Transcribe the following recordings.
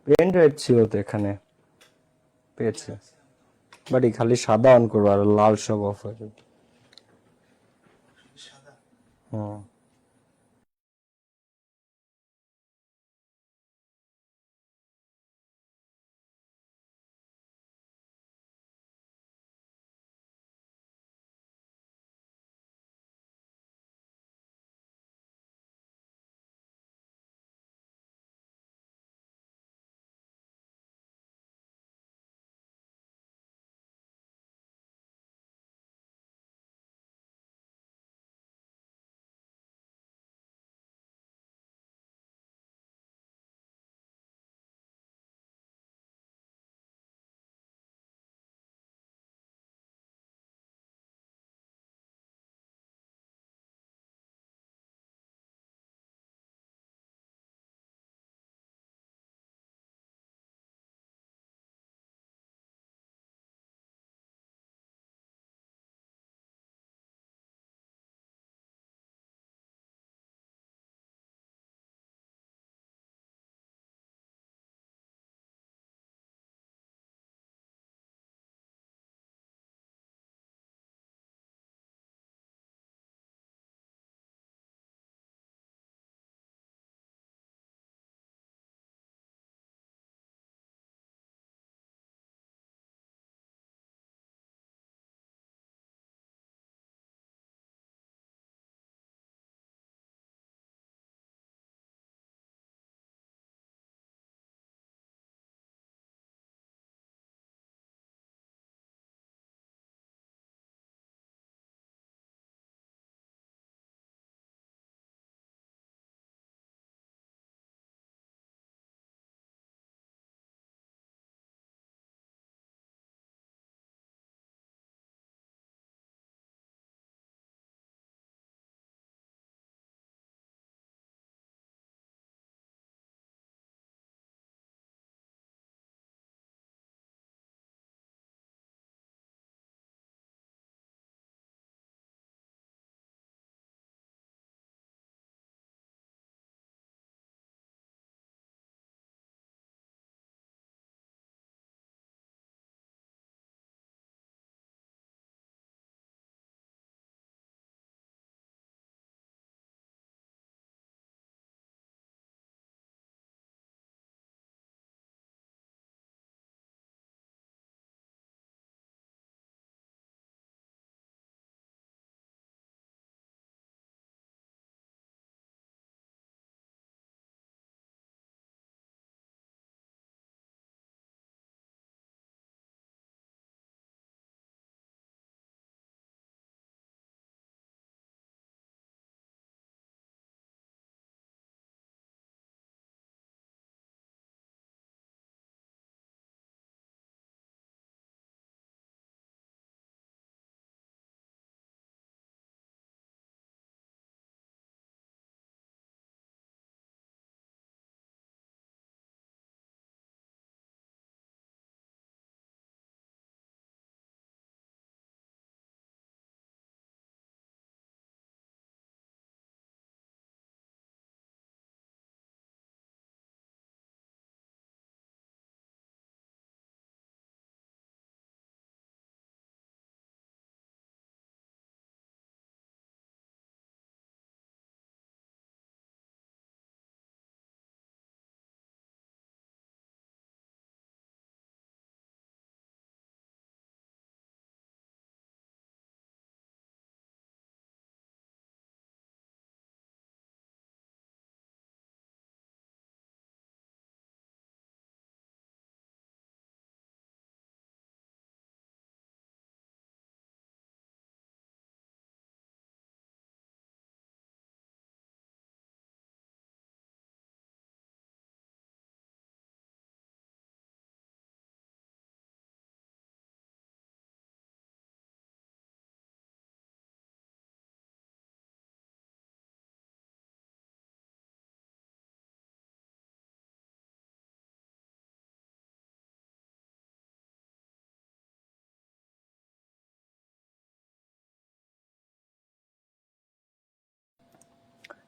Pen drive ছিল তো এখানে, পেয়েছি। বাট এই খালি সাদা অন করবো আর লাল সব অফ হয়ে যাবে। হুম।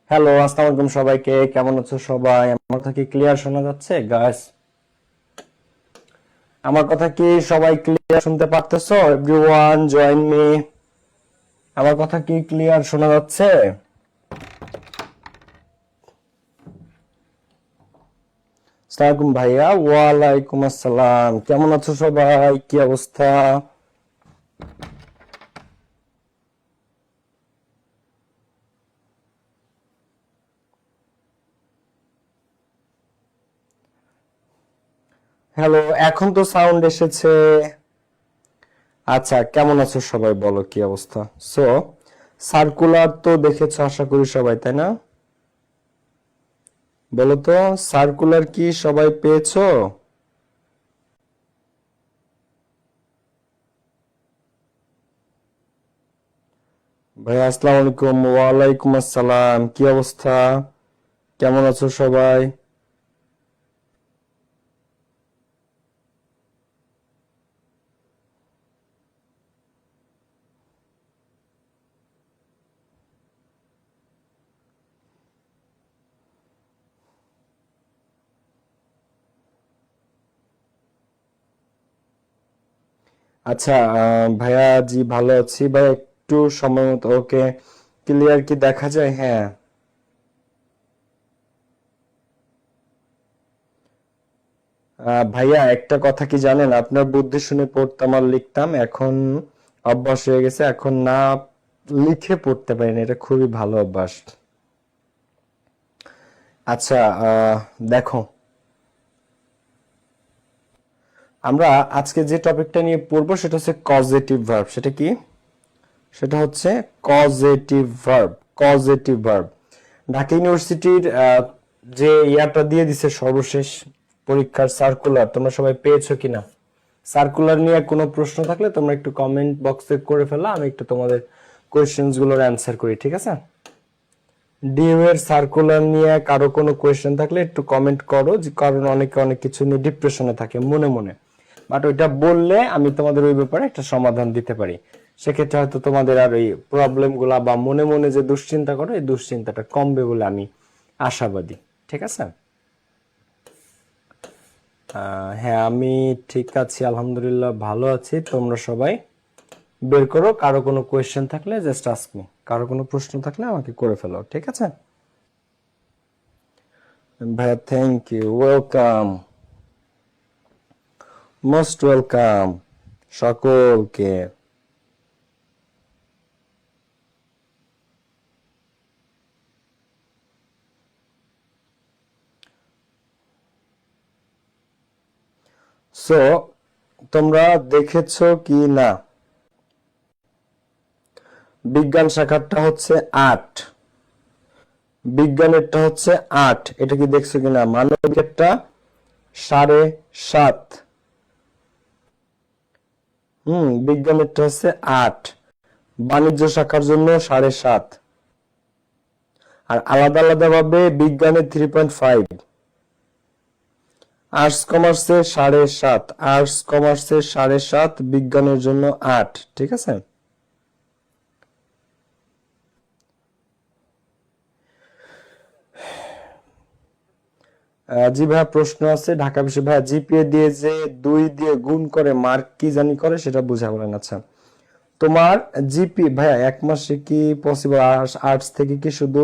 হ্যালো, আসসালামু আলাইকুম সবাইকে। কেমন আছো সবাই? আমার কথা কি ক্লিয়ার শোনা যাচ্ছে গাইস? আমার কথা কি সবাই ক্লিয়ার শুনতে পারতেছো? Everyone join me. আমার কথা কি ক্লিয়ার শোনা যাচ্ছে? আসসালামু ভাইয়া। ওয়ালাইকুম আসসালাম। কেমন আছো সবাই? কি অবস্থা? হ্যালো, এখন তো সাউন্ড এসেছে। আচ্ছা, কেমন আছো সবাই? বলো কি অবস্থা। সো সার্কুলার তো দেখেছো আশা করি সবাই, তাই না? বলো তো, সার্কুলার কি সবাই পেয়েছো? ভাই আসসালামু আলাইকুম। ওয়ালাইকুম আসসালাম। কি অবস্থা? কেমন আছো সবাই? আচ্ছা, ভাইয়া জি ভালো আছি ভাই। একটু সময় মতো ওকে। ক্লিয়ার কি দেখা যায়? হ্যাঁ। ভাইয়া একটা কথা কি জানেন, আপনার বুদ্ধি শুনে পড়তাম আর লিখতাম, এখন অভ্যাস হয়ে গেছে, এখন না লিখে পড়তে পারি না। এটা খুবই ভালো অভ্যাস। আচ্ছা, দেখো, আমরা আজকে যে টপিকটা নিয়ে পড়বো সেটা হচ্ছে কজেটিভ ভার্ব। সেটা কি? সেটা হচ্ছে causative verb. Causative verb Dhaka ইউনিভার্সিটির যে ইয়াটা দিয়ে দিছে সর্বশেষ পরীক্ষার সার্কুলার, তোমরা সবাই পেয়েছো কিনা? সার্কুলার নিয়ে কোনো প্রশ্ন থাকলে তোমরা একটু কমেন্ট বক্সে করে ফেলো, আমি একটু তোমাদের কোয়েশ্চেন্স গুলোর অ্যান্সার করি, ঠিক আছে? ডিউ এর সার্কুলার নিয়ে কারো কোনো কোয়েশ্চেন থাকলে একটু কমেন্ট করো, কারণ অনেকে অনেক কিছু নিয়ে ডিপ্রেশনে থাকে মনে মনে, বাট ওইটা বললে আমি তোমাদের ওই ব্যাপারে একটা সমাধান দিতে পারি। সেক্ষেত্রে হয়তো তোমাদের আর ওই প্রবলেম গুলা বা মনে মনে যে দুশ্চিন্তা করো, এই দুশ্চিন্তাটা কমবে বলে আমি আশাবাদী, ঠিক আছে? হ্যাঁ, আমি ঠিক আছি, আলহামদুলিল্লাহ ভালো আছি। তোমরা সবাই বের করো, কারো কোনো কোয়েশ্চেন থাকলে জাস্ট আস্ক মি, কারো কোনো প্রশ্ন থাকলে আমাকে করে ফেলো, ঠিক আছে? ভাইয়া thank you, welcome, most welcome সকলকে। সো তোমরা দেখেছো কি না, বিজ্ঞান শাখারটা হচ্ছে 8, বিজ্ঞানেরটা হচ্ছে 8, এটা কি দেখছো কিনা? মানবিকেরটা 7.5, বিজ্ঞানেরটা হচ্ছে 8, বাণিজ্য শাখার জন্য 7.5, আর আলাদা আলাদা ভাবে বিজ্ঞানের 3.5, আর্টস কমার্সের 7.5, আর্টস কমার্সের 7.5, বিজ্ঞানের জন্য 8, ঠিক আছে? জি ভাইয়া, প্রশ্ন আছে। ঢাকা বিশ্ব ভাইয়া জিপিএ দিয়ে যে 2 দিয়ে গুণ করে মার্ক কি জানি করে, সেটা বুঝা বলেন। আচ্ছা, তোমার জিপি ভাইয়া এক মাসে কি পসিবল? আর্টস থেকে কি শুধু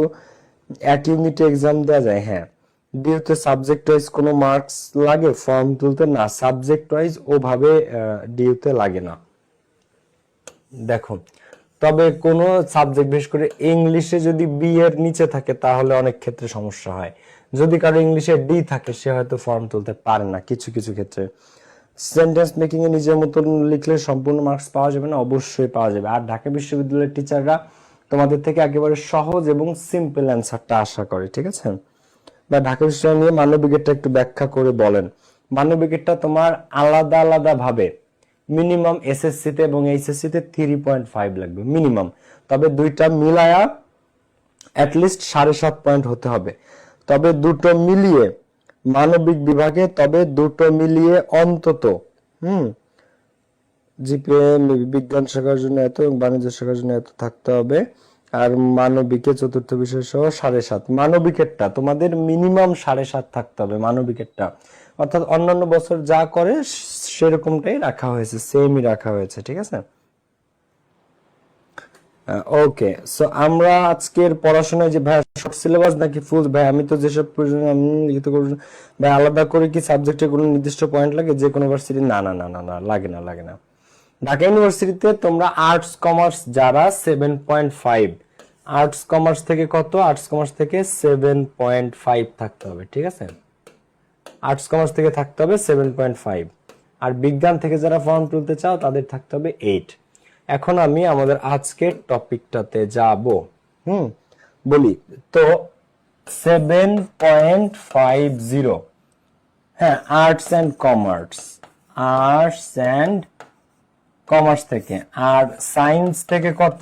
এক ইউনিটে এক্সাম দেওয়া যায়? হ্যাঁ। ডিউতে সাবজেক্ট ওয়াইজ কোনো মার্কস লাগে ফর্ম তুলতে? না, সাবজেক্ট ওয়াইজ ওভাবে ডিউতে লাগে না। দেখো, তবে কোনো সাবজেক্ট বিশেষ করে ইংলিশে যদি বি এর নিচে থাকে তাহলে অনেক ক্ষেত্রে সমস্যা হয়। যদি কারো ইংলিশে ডি থাকে সে হয়তো ফর্ম তুলতে পারে না কিছু কিছু ক্ষেত্রে। সেন্টেন্স মেকিং এ নিজের মতন লিখলে সম্পূর্ণ মার্কস পাওয়া যাবে না? অবশ্যই পাওয়া যাবে। আর ঢাকা বিশ্ববিদ্যালয়ের টিচাররা তোমাদের থেকে একেবারে সহজ এবং সিম্পল অ্যান্সারটা আশা করে, ঠিক আছে? বা ঢাকা বিশ্ববিদ্যালয় নিয়ে মানবিকেরটা একটু ব্যাখ্যা করে বলেন। মানবিকেরটা তোমার আলাদা আলাদা ভাবে মিনিমাম এসএসসি তে এবং এইচএসসি তে 3.5 লাগবে মিনিমাম, তবে দুইটা মিলায়া অ্যাটলিস্ট 7.5 পয়েন্ট হতে হবে। তবে দুটো মিলিয়ে মানবিক বিভাগে, তবে দুটো মিলিয়ে অন্তত জিপিএ বিজ্ঞান শাখার জন্য এত এবং বাণিজ্য শাখার জন্য এত থাকতে হবে। আর মানবিকে চতুর্থ বিষয় সহ 7.5, মানবিকেরটা তোমাদের মিনিমাম 7.5 থাকতে হবে মানবিকেরটা। অর্থাৎ অন্যান্য বছর যা করে সেরকমটাই রাখা হয়েছে, সেমই রাখা হয়েছে, ঠিক আছে। ওকে, সো আমরা আজকের পড়াশোনায় যে ভাই শর্ট সিলেবাস নাকি ফুল, ভাই আমি তো যেসব প্রয়োজন আমি লিখিত করব ভাই, আলাদা করে কি সাবজেক্টের কোনো নির্দিষ্ট পয়েন্ট লাগে যে কোনো ভার্সিটি? না না না না না, লাগে না লাগে না। ঢাকা ইউনিভার্সিটিতে তোমরা আর্টস কমার্স যারা 7.5, আর্টস কমার্স থেকে কত, আর্টস কমার্স থেকে 7.5 থাকতে হবে, ঠিক আছে। আর্টস কমার্স থেকে থাকতে হবে 7.5, আর বিজ্ঞান থেকে যারা ফর্ম তুলতে চাও তাদের থাকতে হবে 8। এখন আমি আমাদের আজকের টপিকটাতে যাব। বলি তো 7.50, হ্যাঁ, arts and commerce, arts and commerce থেকে। আর সায়েন্স থেকে কত?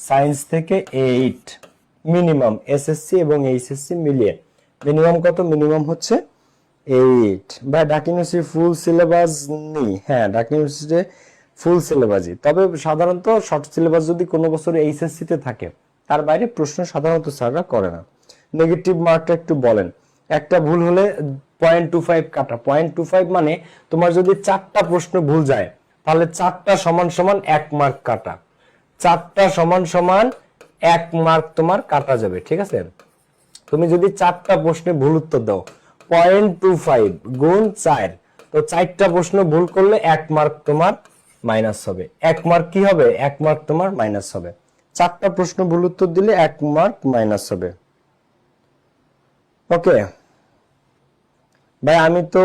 সায়েন্স থেকে 8 মিনিমাম, এসএসসি এবং এইচএসসি মিলিয়ে মিনিমাম কত? মিনিমাম হচ্ছে 8। বা ঢাকা ইউনিভার্সিটি ফুল সিলেবাস নেই, হ্যাঁ ঢাকা ইউনিভার্সিটি ফুল সিলেবাসই, তবে সাধারণত শর্ট সিলেবাস যদি কোনো বছর এইচএসসি তে থাকে তার বাইরে প্রশ্ন সাধারণত স্যাররা করে না। নেগেটিভ মার্কটা একটু বলেন। একটা ভুল হলে 0.25 কাটা। 0.25 মানে তোমার যদি 4টা প্রশ্ন ভুল যায় তাহলে 4টা সমান সমান 1 মার্ক কাটা, 4টা সমান সমান 1 মার্ক তোমার কাটা যাবে, ঠিক আছে। তুমি যদি 4টা প্রশ্নে ভুল উত্তর দাও, 0.25 গুণ 4, তো 4টা প্রশ্ন ভুল করলে 1 মার্ক তোমার মাইনাস হবে। 1 মার্ক কি হবে? 1 মার্ক তোমার মাইনাস হবে। 4টা প্রশ্ন ভুল উত্তর দিলে 1 মার্ক মাইনাস হবে। ওকে ভাই, আমি তো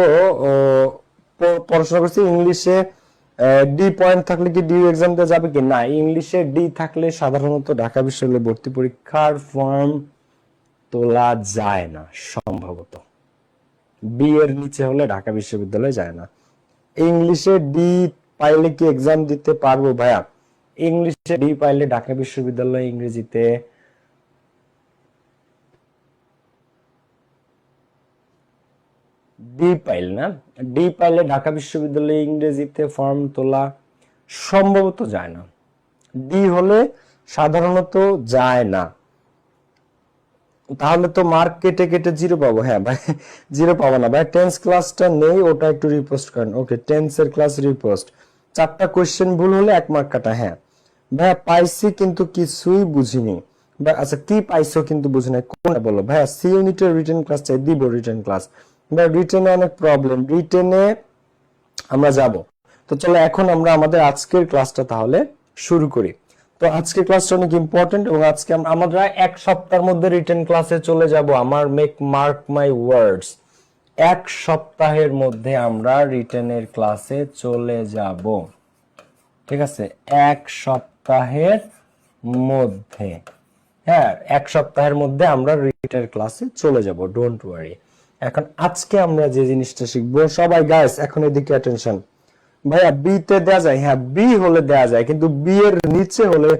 পড়াশোনা করছি ইংলিশে। ডি পয়েন্ট থাকলে কি ডি এক্সাম দেওয়া যাবে কি? না, ইংলিশে ডি থাকলে সাধারণত ঢাকা বিশ্ববিদ্যালয়ে ভর্তি পরীক্ষার ফর্ম তোলা যায় না সম্ভবত। বি এর নিচে হলে ঢাকা বিশ্ববিদ্যালয়ে যায় না। ইংলিশে ডি পাইলে কি এক্সাম দিতে পারবো ভাইয়া? ইংলিশে ডি পাইলে ঢাকা বিশ্ববিদ্যালয়ে ইংরেজিতে ডি পাইল না, ডি পাইলে ঢাকা বিশ্ববিদ্যালয়ে ইংরেজিতে ফর্ম তোলা সম্ভবত যায় না। ডি হলে সাধারণত যায় না। তাহলে তো মার্ক কেটে কেটে 0 পাবো। হ্যাঁ ভাই, 0 পাবো না ভাই। টেন্স ক্লাসটা নেই, ওটা একটু রিপোস্ট করেন। ওকে, টেন্সের ক্লাস রিপোস্ট। 4টা কোশ্চেন ভুল হলে 1 মার্ক কাটা। হ্যাঁ ভাইয়া, পাইছি কিন্তু কিছুই বুঝিনি। আচ্ছা, কি পাইছো কিন্তু বুঝি নাই কোনটা বলো ভাইয়া? সি ইউনিটের রিটেন ক্লাস চাই, দিব রিটেন ক্লাস। ভাই রিটেনে অনেক প্রবলেম, রিটেনে আমরা যাব। তো চলো এখন আমরা আমাদের আজকের ক্লাসটা তাহলে শুরু করি। তো আজকের ক্লাসটা অনেক ইম্পর্টেন্ট এবং আজকে আমরা 1 সপ্তাহের মধ্যে রিটেন ক্লাসে চলে যাব। আমার মার্ক মাই ওয়ার্ডস, 1 সপ্তাহের মধ্যে আমরা রিটেনের ক্লাসে চলে যাব, ঠিক আছে। 1 সপ্তাহের মধ্যে, হ্যাঁ 1 সপ্তাহের মধ্যে আমরা রিটেনের ক্লাসে চলে যাব, ডোন্ট ওয়ারি। এখন আজকে আমরা যে জিনিসটা শিখবো, সবাই গাইস এখন এদিকে অ্যাটেনশন। ভাইয়া বি তে দেয়া যায়, হ্যাঁ বি হলে দেয়া যায়, কিন্তু বি এর নিচে হলে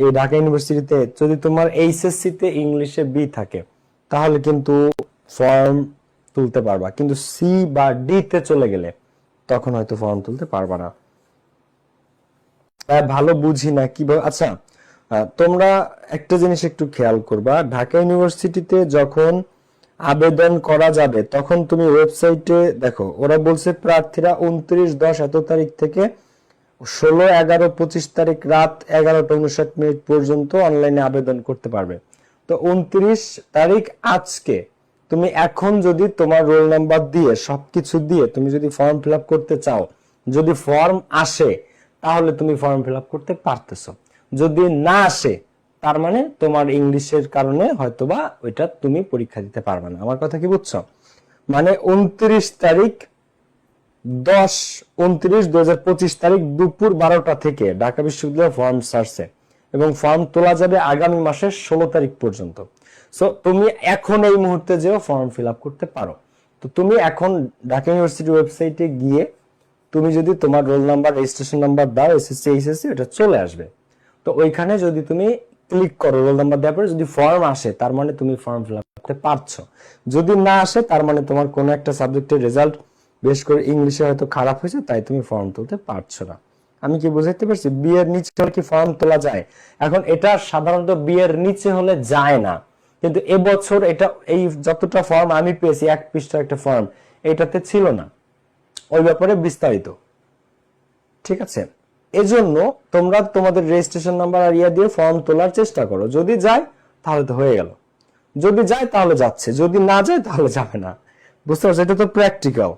এই ঢাকা ইউনিভার্সিটিতে যদি তোমার এইচএসসি তে ইংলিশে বি থাকে তাহলে কিন্তু ফর্ম তুলতে পারবা, কিন্তু সি বা ডি তে চলে গেলে তখন হয়তো ফর্ম তুলতে পারবা না। ভালো বুঝি না কিভাবে। আচ্ছা, তোমরা একটা জিনিস একটু খেয়াল করবা, ঢাকা ইউনিভার্সিটিতে যখন আবেদন করা যাবে তখন তুমি ওয়েবসাইটে দেখো, ওরা বলছে প্রার্থীরা 29/10 এত তারিখ থেকে 16/11/25 তারিখ রাত 11:59 পর্যন্ত অনলাইনে আবেদন করতে পারবে। তো 29 তারিখ আজকে, তুমি এখন যদি তোমার রোল নাম্বার দিয়ে সবকিছু দিয়ে তুমি যদি ফর্ম ফিল আপ করতে চাও, যদি ফর্ম আসে তাহলে তুমি ফর্ম ফিল আপ করতে পারতেছো। যদি না আসে তার মানে তোমার ইংলিশের কারণে হয়তোবা ওইটা তুমি পরীক্ষা দিতে পারবে না। আমার কথা কি বুঝছো? মানে 29 তারিখ 10/29/2025 তারিখ দুপুর 12টা থেকে ঢাকা বিশ্ববিদ্যালয় ফর্ম ছাড়ছে এবং ফর্ম তোলা যাবে আগামী মাসের 16 তারিখ পর্যন্ত। সো তুমি এখন এই মুহূর্তে যেও ফর্ম ফিল আপ করতে পারো। তো তুমি এখন ঢাকা ইউনিভার্সিটি ওয়েবসাইটে গিয়ে তুমি যদি তোমার রোল নাম্বার, রেজিস্ট্রেশন নাম্বার দাও, এসএসসি এইচএসসি, এটা চলে আসবে। তো ওইখানে যদি তুমি ক্লিক করো রোল নাম্বার দেওয়ার পরে যদি ফর্ম আসে তার মানে তুমি ফর্ম ফিল আপ করতে পারছো। যদি না আসে তার মানে তোমার কোনো একটা সাবজেক্টের রেজাল্ট বেশ করে ইংলিশে হয়তো খারাপ হয়েছে, তাই তুমি ফর্ম তুলতে পারছো না। আমি কি বুঝাইতে পারছি? বি এর নিচে হলে কি ফর্ম তোলা যায়? এখন এটা সাধারণত বি এর নিচে হলে যায় না, কিন্তু এবছর এটা এই যতটা ফর্ম আমি পেয়েছি, 1 পৃষ্ঠার একটা ফর্ম, এটাতে ছিল না, ওই ব্যাপারে বিস্তারিত। ঠিক আছে, এজন্য তোমরা তোমাদের রেজিস্ট্রেশন নাম্বার আর ইয়া দিয়ে ফর্ম তোলার চেষ্টা করো। যদি যায় তাহলে তো হয়ে গেল, যদি যায় তাহলে যাচ্ছে, যদি না যায় তাহলে যাবে না। বুঝতে পারছো? এটা তো প্র্যাকটিক্যাল।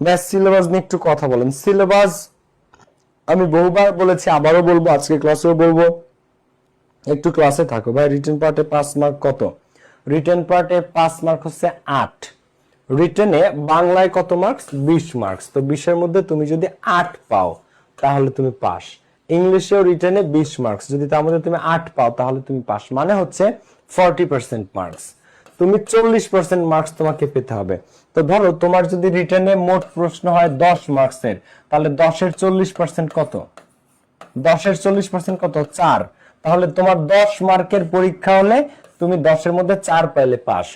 ব্যাস, সিলেবাস নিয়ে একটু কথা বলেন। সিলেবাস আমি বহুবার বলেছি, আবারও বলবো, আজকে ক্লাসেও বলবো, একটু ক্লাসে থাকো ভাই। রিটেন পার্টে 5 মার্ক কত? রিটেন পার্টে 5 মার্ক হচ্ছে 8। রিটেনে বাংলায় কত মার্কস? 20 মার্কস। তো 20 এর মধ্যে তুমি যদি 8 পাও তাহলে তুমি পাস। ইংলিশেও রিটেনে 20 মার্কস, যদি তার মধ্যে তুমি 8 পাও তাহলে তুমি পাস, মানে হচ্ছে 40% মার্কস। তুমি 40% মার্কস তোমাকে পেতে হবে। তো ধরো তোমার যদি রিটেনে মোট প্রশ্ন হয় 10 মার্কসের, তাহলে 10 এর 40% কত? 10 এর 40% কত? 4। তাহলে তোমার 10 মার্কের পরীক্ষা হলে তুমি 10 এর মধ্যে 4 পাইলে পাস।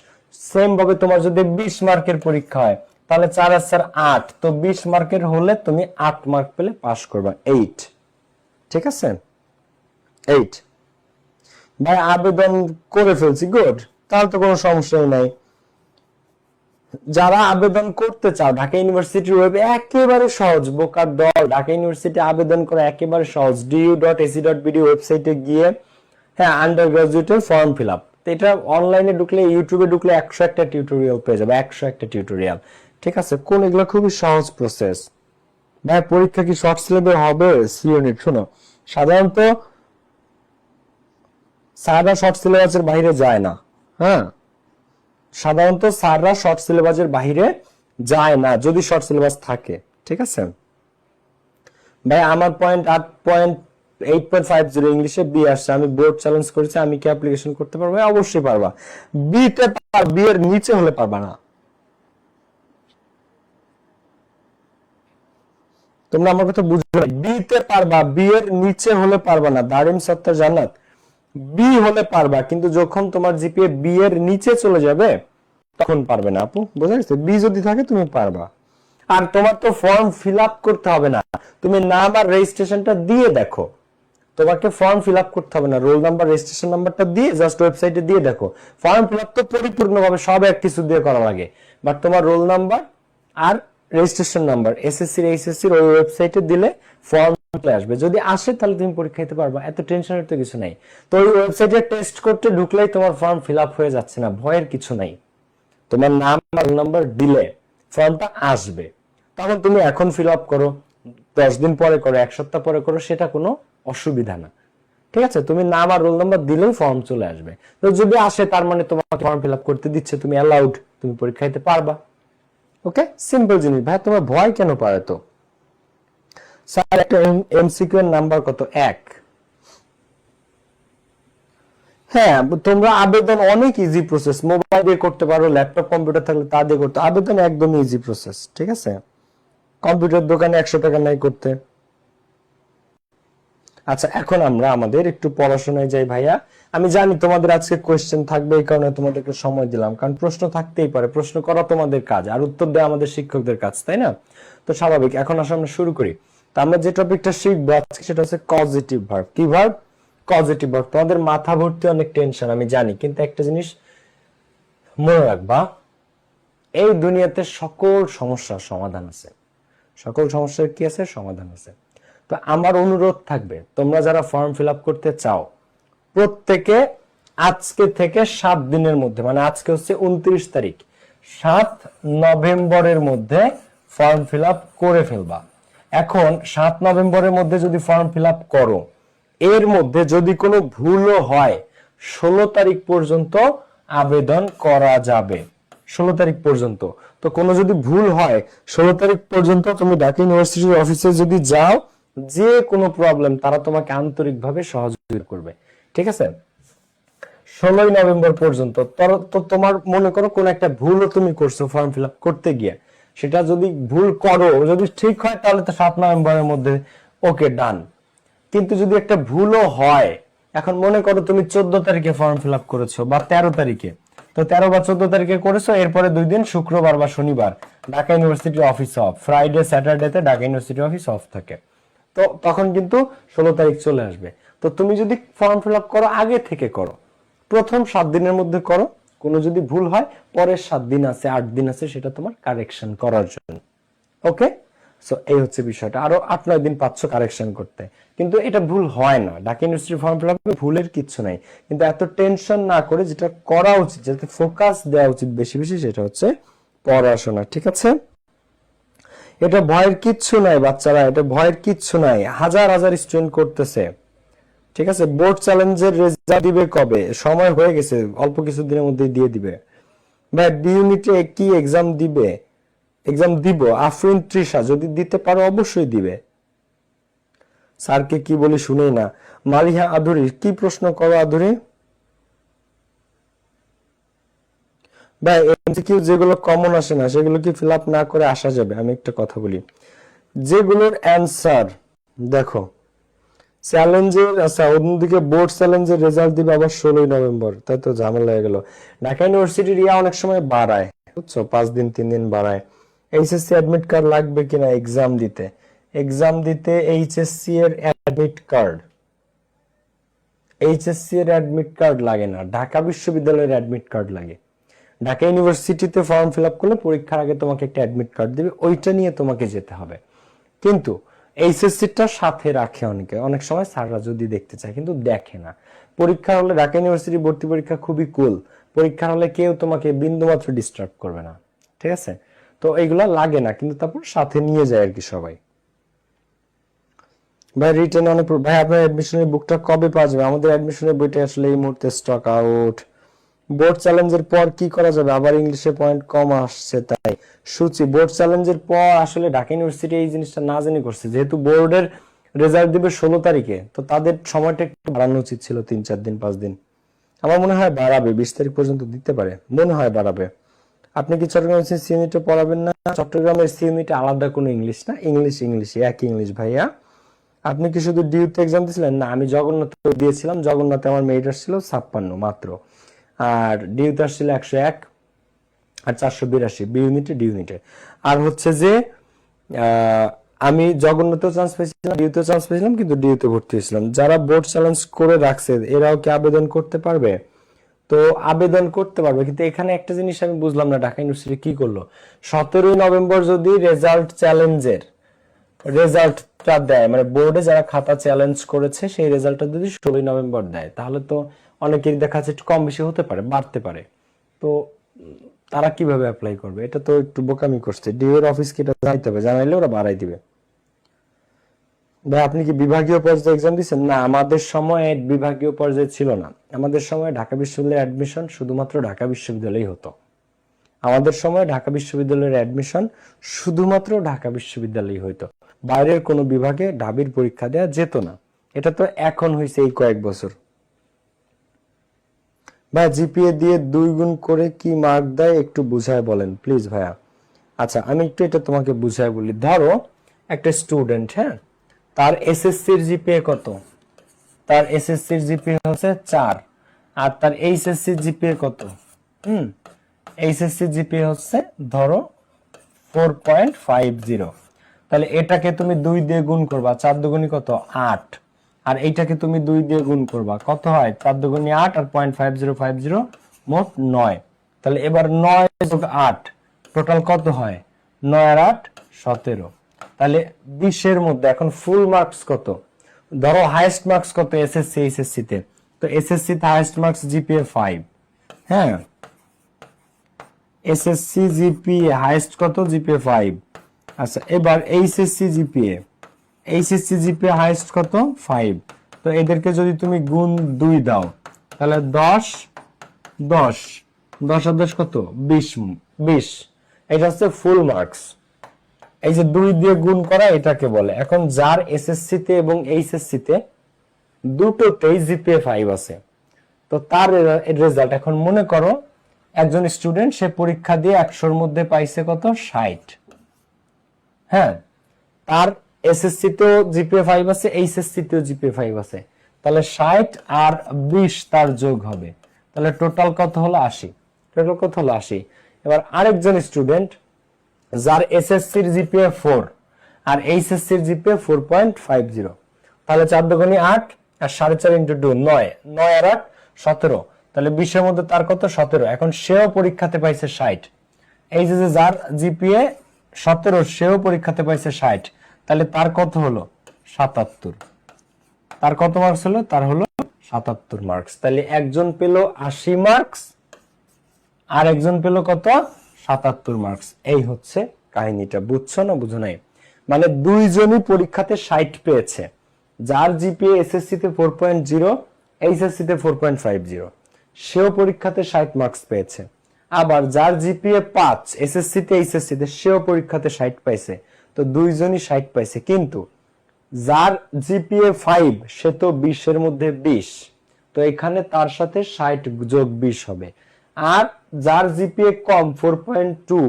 সেম ভাবে তোমার যদি 20 মার্কের পরীক্ষা হয় তাহলে 4 আর 4 8, তো 20 মার্কের হলে তুমি 8 মার্ক পেলে পাস করবা, 8। ঠিক আছে, 8। ভাই আবেদন করে ফেলছি, গুড, তাহলে তো কোনো সমস্যাই নাই। যারা আবেদন করতে চাও ঢাকা ইউনিভার্সিটির ওয়েবে একেবারে সহজ, বোকার দল, ঢাকা ইউনিভার্সিটি আবেদন করা একেবারে সহজ। du.ac.bd ওয়েবসাইটে গিয়ে, হ্যাঁ, আন্ডার গ্রাজুয়েটের ফর্ম ফিল আপ, এটা অনলাইনে ঢুকলে, ইউটিউবে ঢুকলে 101টা টিউটোরিয়াল পেয়ে যাবে, 101টা টিউটোরিয়াল। ঠিক আছে, কোন এগুলো খুবই সহজ প্রসেস। ভাই পরীক্ষা কি শর্ট সিলেবাস হবে? সিওনিট শোনো, সাধারণত স্যাররা শর্ট সিলেবাসের বাইরে যায় না। হ্যাঁ, সাধারণত স্যাররা শর্ট সিলেবাসের বাইরে যায় না যদি শর্ট সিলেবাস থাকে। ঠিক আছে ভাই, আমার পয়েন্ট 8.50 ইংলিশে বি আসছে, আমি বোর্ড চ্যালেঞ্জ করেছি, আমি কি অ্যাপ্লিকেশন করতে পারবো? অবশ্যই পারবা। বি তে বি এর নিচে হলে পারবা না। তোমরা আমার কথা বুঝবে না, বি তে পারবা, বি এর নিচে হলে পারবা না। দারিম সত্তার জান্নাত, বি হলে পারবা, কিন্তু যখন তোমার জিপিএ বি এর নিচে চলে যাবে তখন পারবে না। আপু বোঝা গেছে? বি যদি থাকে তুমি পারবা। আর তোমার তো ফর্ম ফিল আপ করতে হবে না, তুমি নাম আর রেজিস্ট্রেশনটা দিয়ে দেখো। তোমাকে ফর্ম ফিল আপ করতে হবে না, রোল নাম্বার রেজিস্ট্রেশন নাম্বারটা দিয়ে জাস্ট ওয়েবসাইটে দিয়ে দেখো। ফর্ম ফিল আপ তো পরিপূর্ণভাবে সব এক কিছু দিয়ে করা লাগে, বাট তোমার রোল নাম্বার আর রেজিস্ট্রেশন নাম্বার এসএসসির এইচএসসির ওই ওয়েবসাইটে দিলে ফর্ম চলে আসবে। যদি আসে তাহলে তুমি পরীক্ষা দিতে পারবা, এত টেনশনের তো কিছু নাই। তো ওই ওয়েবসাইটে টেস্ট করতে ঢুকলেই তোমার ফর্ম ফিল আপ হয়ে যাচ্ছে না, ভয়ের কিছু নাই। তোমার নাম আর রোল নাম্বার দিলে ফর্মটা আসবে, তখন তুমি এখন ফিল আপ করো, 10 দিন পরে করো, 1 সপ্তাহ পরে করো, সেটা কোনো অসুবিধা না। ঠিক আছে, তুমি নাম আর রোল নাম্বার দিলেই ফর্ম চলে আসবে। তো যদি আসে তার মানে তোমাকে ফর্ম ফিল আপ করতে দিচ্ছে, তুমি অ্যালাউড, তুমি পরীক্ষা দিতে পারবা। ওকে, সিম্পল জিনিস। ভাই তোমার ভয় কেন পারে? তো স্যার একটা এমসিকিউ এর নাম্বার কত? 1। হ্যাঁ, তোমরা আবেদন অনেক ইজি প্রসেস, মোবাইল দিয়ে করতে পারো, ল্যাপটপ কম্পিউটার থাকলে তা দিয়ে করতে, আবেদন একদম ইজি প্রসেস। ঠিক আছে, কম্পিউটার দোকানে 100 টাকা নাই করতে। আচ্ছা, এখন আমরা আমাদের একটু পড়াশোনায় যাই ভাইয়া। আমি জানি তোমাদের আজকে কোয়েশ্চেন থাকবে, এই কারণে তোমাদেরকে সময় দিলাম, কারণ প্রশ্ন থাকতেই পারে, প্রশ্ন করা তোমাদের কাজ আর উত্তর দেওয়া আমাদের শিক্ষকদের কাজ, তাই না? তো স্বাভাবিক। এখন আসলে আমরা শুরু করি। তো আমরা যে টপিকটা শিখবো আজকে সেটা হচ্ছে কজেটিভ ভার্ব। কি ভার্ব? Causative verb. তোমাদের মাথা ভর্তি অনেক টেনশন আমি জানি, কিন্তু একটা জিনিস মনে রাখবা, এই দুনিয়াতে সকল সমস্যার সমাধান আছে। সকল সমস্যার কি আছে? সমাধান আছে। তো আমার অনুরোধ থাকবে, তোমরা যারা ফর্ম ফিল আপ করতে চাও প্রত্যেকে আজকে থেকে 7 দিনের মধ্যে, মানে আজকে হচ্ছে 29 তারিখ, 7 নভেম্বরের মধ্যে ফর্ম ফিল আপ করে ফেলবা। এখন 7 নভেম্বরের মধ্যে যদি ফর্ম ফিল আপ করো, এর মধ্যে যদি কোনো ভুলও হয় 16 তারিখ পর্যন্ত আবেদন করা যাবে। 16 তারিখ পর্যন্ত। তো কোনো যদি ভুল হয় 16 তারিখ পর্যন্ত তুমি ঢাকা ইউনিভার্সিটির অফিসে যদি যাও, যে কোনো প্রবলেম তারা তোমাকে আন্তরিকভাবে সহযোগিতা করবে। ঠিক আছে, 16 নভেম্বর পর্যন্ত। তো তোমার মনে করো কোন একটা ভুলও তুমি করছো ফর্ম ফিল আপ করতে গিয়ে, সেটা যদি ভুল করো, যদি ঠিক হয় তাহলে তো 7 নভেম্বরের মধ্যে ওকে ডান। কিন্তু যদি একটা ভুলও হয়, এখন মনে করো তুমি 14 তারিখে ফর্ম ফিল আপ করেছো বা 13 তারিখে, তো 13 বা 14 তারিখে করেছো, এরপরে 2 দিন শুক্রবার বা শনিবার Dhaka university office off, Friday স্যাটারডেতে ঢাকা ইউনিভার্সিটি অফিস অফ থাকে, তো তখন কিন্তু 16 তারিখ চলে আসবে। তো তুমি যদি ফর্ম ফিল আপ করো আগে থেকে করো, প্রথম 7 দিনের মধ্যে করো, কোনো যদি ভুল হয় পরের 7 দিন আছে 8 দিন আছে সেটা তোমার কারেকশন করার জন্য। ওকে, সো এই হচ্ছে বিষয়টা। আরো 8-9 দিন পাচ্ছ কারেকশন করতে, কিন্তু এটা ভুল হয় না। ঢাকা ইউনিভার্সিটি ফর্ম ফিল আপে ভুলের কিচ্ছু নাই, কিন্তু এত টেনশন না করে যেটা করা উচিত, যাতে ফোকাস দেওয়া উচিত বেশি বেশি, সেটা হচ্ছে পড়াশোনা। ঠিক আছে, এটা ভয়ের কিচ্ছু নাই বাচ্চারা, এটা ভয়ের কিচ্ছু নাই। হাজার হাজার স্টুডেন্ট করতেছে। ঠিক আছে, বোর্ড চ্যালেঞ্জের রেজাল্ট দিবে কবে? সময় হয়ে গেছে, অল্প কিছু দিনের মধ্যে দিয়ে দিবে। ভাই বি ইউনিটে কি এক্সাম দিবে? এক্সাম দিব আফরিন তৃষা, যদি দিতে পারো অবশ্যই দিবে। স্যারকে কি বলি শুনেই না। মালিহা আধুরি, কি প্রশ্ন করো আধুরি? ভাই এমসিকিউ যেগুলো কমন আসে না সেগুলো কি ফিল আপ না করে আসা যাবে? আমি একটা কথা বলি, যেগুলোর অ্যান্সার দেখো চ্যালেঞ্জের, আচ্ছা অন্যদিকে বোর্ড চ্যালেঞ্জের রেজাল্ট দিবে আবার 16 নভেম্বর, তাই তো ঝামেলা হয়ে গেল। ঢাকা ইউনিভার্সিটির ইয়া অনেক সময় বাড়ায়, বুঝছো, 5 দিন 3 দিন বাড়ায়। এইচএসসি অ্যাডমিট কার্ড লাগবে কিনা এক্সাম দিতে? এক্সাম দিতে এইচএসসি এর অ্যাডমিট কার্ড, এইচএসসি এর অ্যাডমিট কার্ড লাগে না, ঢাকা বিশ্ববিদ্যালয়ের অ্যাডমিট কার্ড লাগে। ঢাকা ইউনিভার্সিটিতে ফর্ম ফিল আপ করলে পরীক্ষার আগে তোমাকে একটা অ্যাডমিট কার্ড দিবে, ওইটা নিয়ে তোমাকে যেতে হবে। কিন্তু এইচএসসিটা সাথে রাখে অনেকে, অনেক সময় স্যাররা যদি দেখতে চায় কিন্তু দেখে না। পরীক্ষার হলে ঢাকা ইউনিভার্সিটি ভর্তি পরীক্ষা খুবই কুল, পরীক্ষার হলে কেউ তোমাকে বিন্দুমাত্র ডিস্টার্ব করবে না। ঠিক আছে, তো এইগুলা লাগে না, কিন্তু তারপর সাথে নিয়ে যায় আর কি সবাই। ভাই রিটেন অনেক, ভাই আপনার অ্যাডমিশনের বুকটা কবে পাওয়া যাবে? আমাদের অ্যাডমিশনের বইটা আসলে এই মুহূর্তে স্টক আউট। বোর্ড চ্যালেঞ্জের পর কি করা যাবে? আবার ইংলিশে পয়েন্ট কম আসছে তাই। সূচি বোর্ড চ্যালেঞ্জের পর আসলে ঢাকা ইউনিভার্সিটি এই জিনিসটা না জেনে করছে, যেহেতু বোর্ডের রেজাল্ট দিবে 16 তারিখে, তো তাদের সময়টা একটু বাড়ানো উচিত ছিল 3-4 দিন 5 দিন। আমার মনে হয় বাড়াবে, 20 তারিখ পর্যন্ত দিতে পারে, মনে হয় বাড়াবে। আপনি কি চট্টগ্রাম সি ইউনিটে পড়াবেন না? চট্টগ্রামের সি ইউনিটে আলাদা কোনো ইংলিশ না, ইংলিশ ইংলিশই, একই ইংলিশ ভাইয়া। আপনি কি শুধু ডিউতে এক্সাম দিয়েছিলেন? না, আমি জগন্নাথ দিয়েছিলাম, জগন্নাথে আমার মেরিট আসছিল 56 মাত্র, আর ডিউতে আসছিল 101 আর 482 বি ইউনিটে ডি ইউনিটে। আর হচ্ছে যে আমি জগন্নাথেও চান্স পেয়েছিলাম, ডিউতেও চান্স পেয়েছিলাম, কিন্তু ডিউতে ভর্তি হয়েছিলাম। যারা বোর্ড চ্যালেঞ্জ করে রাখছে এরাও কি আবেদন করতে পারবে? তো আবেদন করতে পারবে, কিন্তু এখানে একটা জিনিস আমি বুঝলাম না ঢাকা ইউনিভার্সিটি কি করলো। 17 নভেম্বর যদি রেজাল্ট চ্যালেঞ্জের রেজাল্টটা দেয়, মানে বোর্ডে যারা খাতা চ্যালেঞ্জ করেছে সেই রেজাল্টটা যদি 16 নভেম্বর দেয়, তাহলে তো অনেকেরই দেখা যাচ্ছে একটু কম বেশি হতে পারে, বাড়তে পারে। তো তারা কিভাবে অ্যাপ্লাই করবে? এটা তো একটু বোকামি করছে। ডিও এর অফিসকে এটা জানাইতে হবে, জানাইলে ওরা বাড়াই দিবে। ভাই আপনি কি বিভাগীয় পর্যায়ে এক্সাম দিচ্ছেন? না, আমাদের সময় বিভাগীয় পর্যায়ে ছিল না। আমাদের সময় ঢাকা বিশ্ববিদ্যালয়ের অ্যাডমিশন শুধুমাত্র ঢাকা বিশ্ববিদ্যালয়েই হতো। আমাদের সময় ঢাকা বিশ্ববিদ্যালয়ের অ্যাডমিশন শুধুমাত্র ঢাকা বিশ্ববিদ্যালয়েই হইতো, বাইরের কোনো বিভাগে ঢাবির পরীক্ষা দেওয়া যেত না। এটা তো এখন হয়েছে এই কয়েক বছর। ভাই জিপিএ দিয়ে 2 গুণ করে কি মার্ক দেয় একটু বুঝায় বলেন প্লিজ ভাইয়া। আচ্ছা আমি একটু এটা তোমাকে বুঝায় বলি। ধরো একটা স্টুডেন্ট, হ্যাঁ, তার এসএসসির জিপিএ কত? তার এসএসসির জিপিএ হচ্ছে 4, আর তার এইচএসসির জিপিএ কত? এইচএসসি জিপিএ হচ্ছে ধরো 4.50। তাহলে এটাকে তুমি 2 দিয়ে গুণ করবা, 4 দুগুণী কত? 8। আর এইটাকে তুমি 2 দিয়ে গুণ করবা, কত হয়? 4 দুগুণী 8 আর 0.5050 মোট 9। তাহলে এবার 9 যোগ 8 টোটাল কত হয়? 9 আর 8 17। তাহলে 20 এর মধ্যে এখন ফুল মার্কস কত? ধরো হাইয়েস্ট মার্কস কত এসএসসি এইচএসসি তে? তো এসএসসি তে হাইয়েস্ট মার্কস জিপিএ 5, হ্যাঁ, এসএসসি জিপিএ হাইয়েস্ট কত? জিপিএ 5। আচ্ছা এবার এইচএসসি জিপিএ হাইয়েস্ট কত? 5। তো এদেরকে যদি তুমি গুণ 2 দাও তাহলে 10 10 10 আর 10 কত? 20। এটা হচ্ছে ফুল মার্কস। এই যে 2 দিয়ে গুণ করা এটাকে বলে। এখন যার এসএসসি তে এবং এইচএসসি তে দুটোতেই জিপিএ 5 আছে, তো তার রেজাল্ট, এখন মনে করো একজন স্টুডেন্ট সে পরীক্ষা দিয়ে 100-র মধ্যে পাইছে কত? 60। হ্যাঁ, তার এসএসসি তেও জিপিএ 5 আছে, এইচএসসি তেও জিপিএ 5 আছে, তাহলে 60 আর 20 তার যোগ হবে, তাহলে টোটাল কত হলো? 80। টোটাল কত হলো? 80। এবার আরেকজন স্টুডেন্ট যার এসএসসির জিপিএ 4 আর এইচএসসির জিপিএ 4.50, তাহলে 4 দুগুণী 8 আর 4.5 ইন্টু 2 9, 9 আর 8 17। তাহলে 20-এর মধ্যে তার কত 17, এখন সেও পরীক্ষাতে পাইছে 60। এই যে যার জিপিএ 17 সেও পরীক্ষাতে পাইছে 60, তাহলে তার কত হলো 77। তার কত মার্কস হলো, তার হলো 77 মার্কস। তাহলে একজন পেল 80 মার্কস আর একজন পেল কত 77 মার্কস। এই হচ্ছে কাহিনীটা, বুঝছো না বুঝো নাই? মানে দুইজনই পরীক্ষাতে 60 পেয়েছে। যার জিপিএ এসএসসি তে 4.0, এইচএসসি তে 4.50, সেও পরীক্ষাতে 60 মার্কস পেয়েছে। আবার যার জিপিএ 5 এসএসসি তে এইচএসসি তে, সেও পরীক্ষাতে 60 পাইছে। তো দুইজনই 60 পাইছে। কিন্তু যার জিপিএ 5 সে তো 20-এর মধ্যে 20, তো এখানে তার সাথে 60 যোগ 20 হবে। আর যার জিপিএ কম 4.2,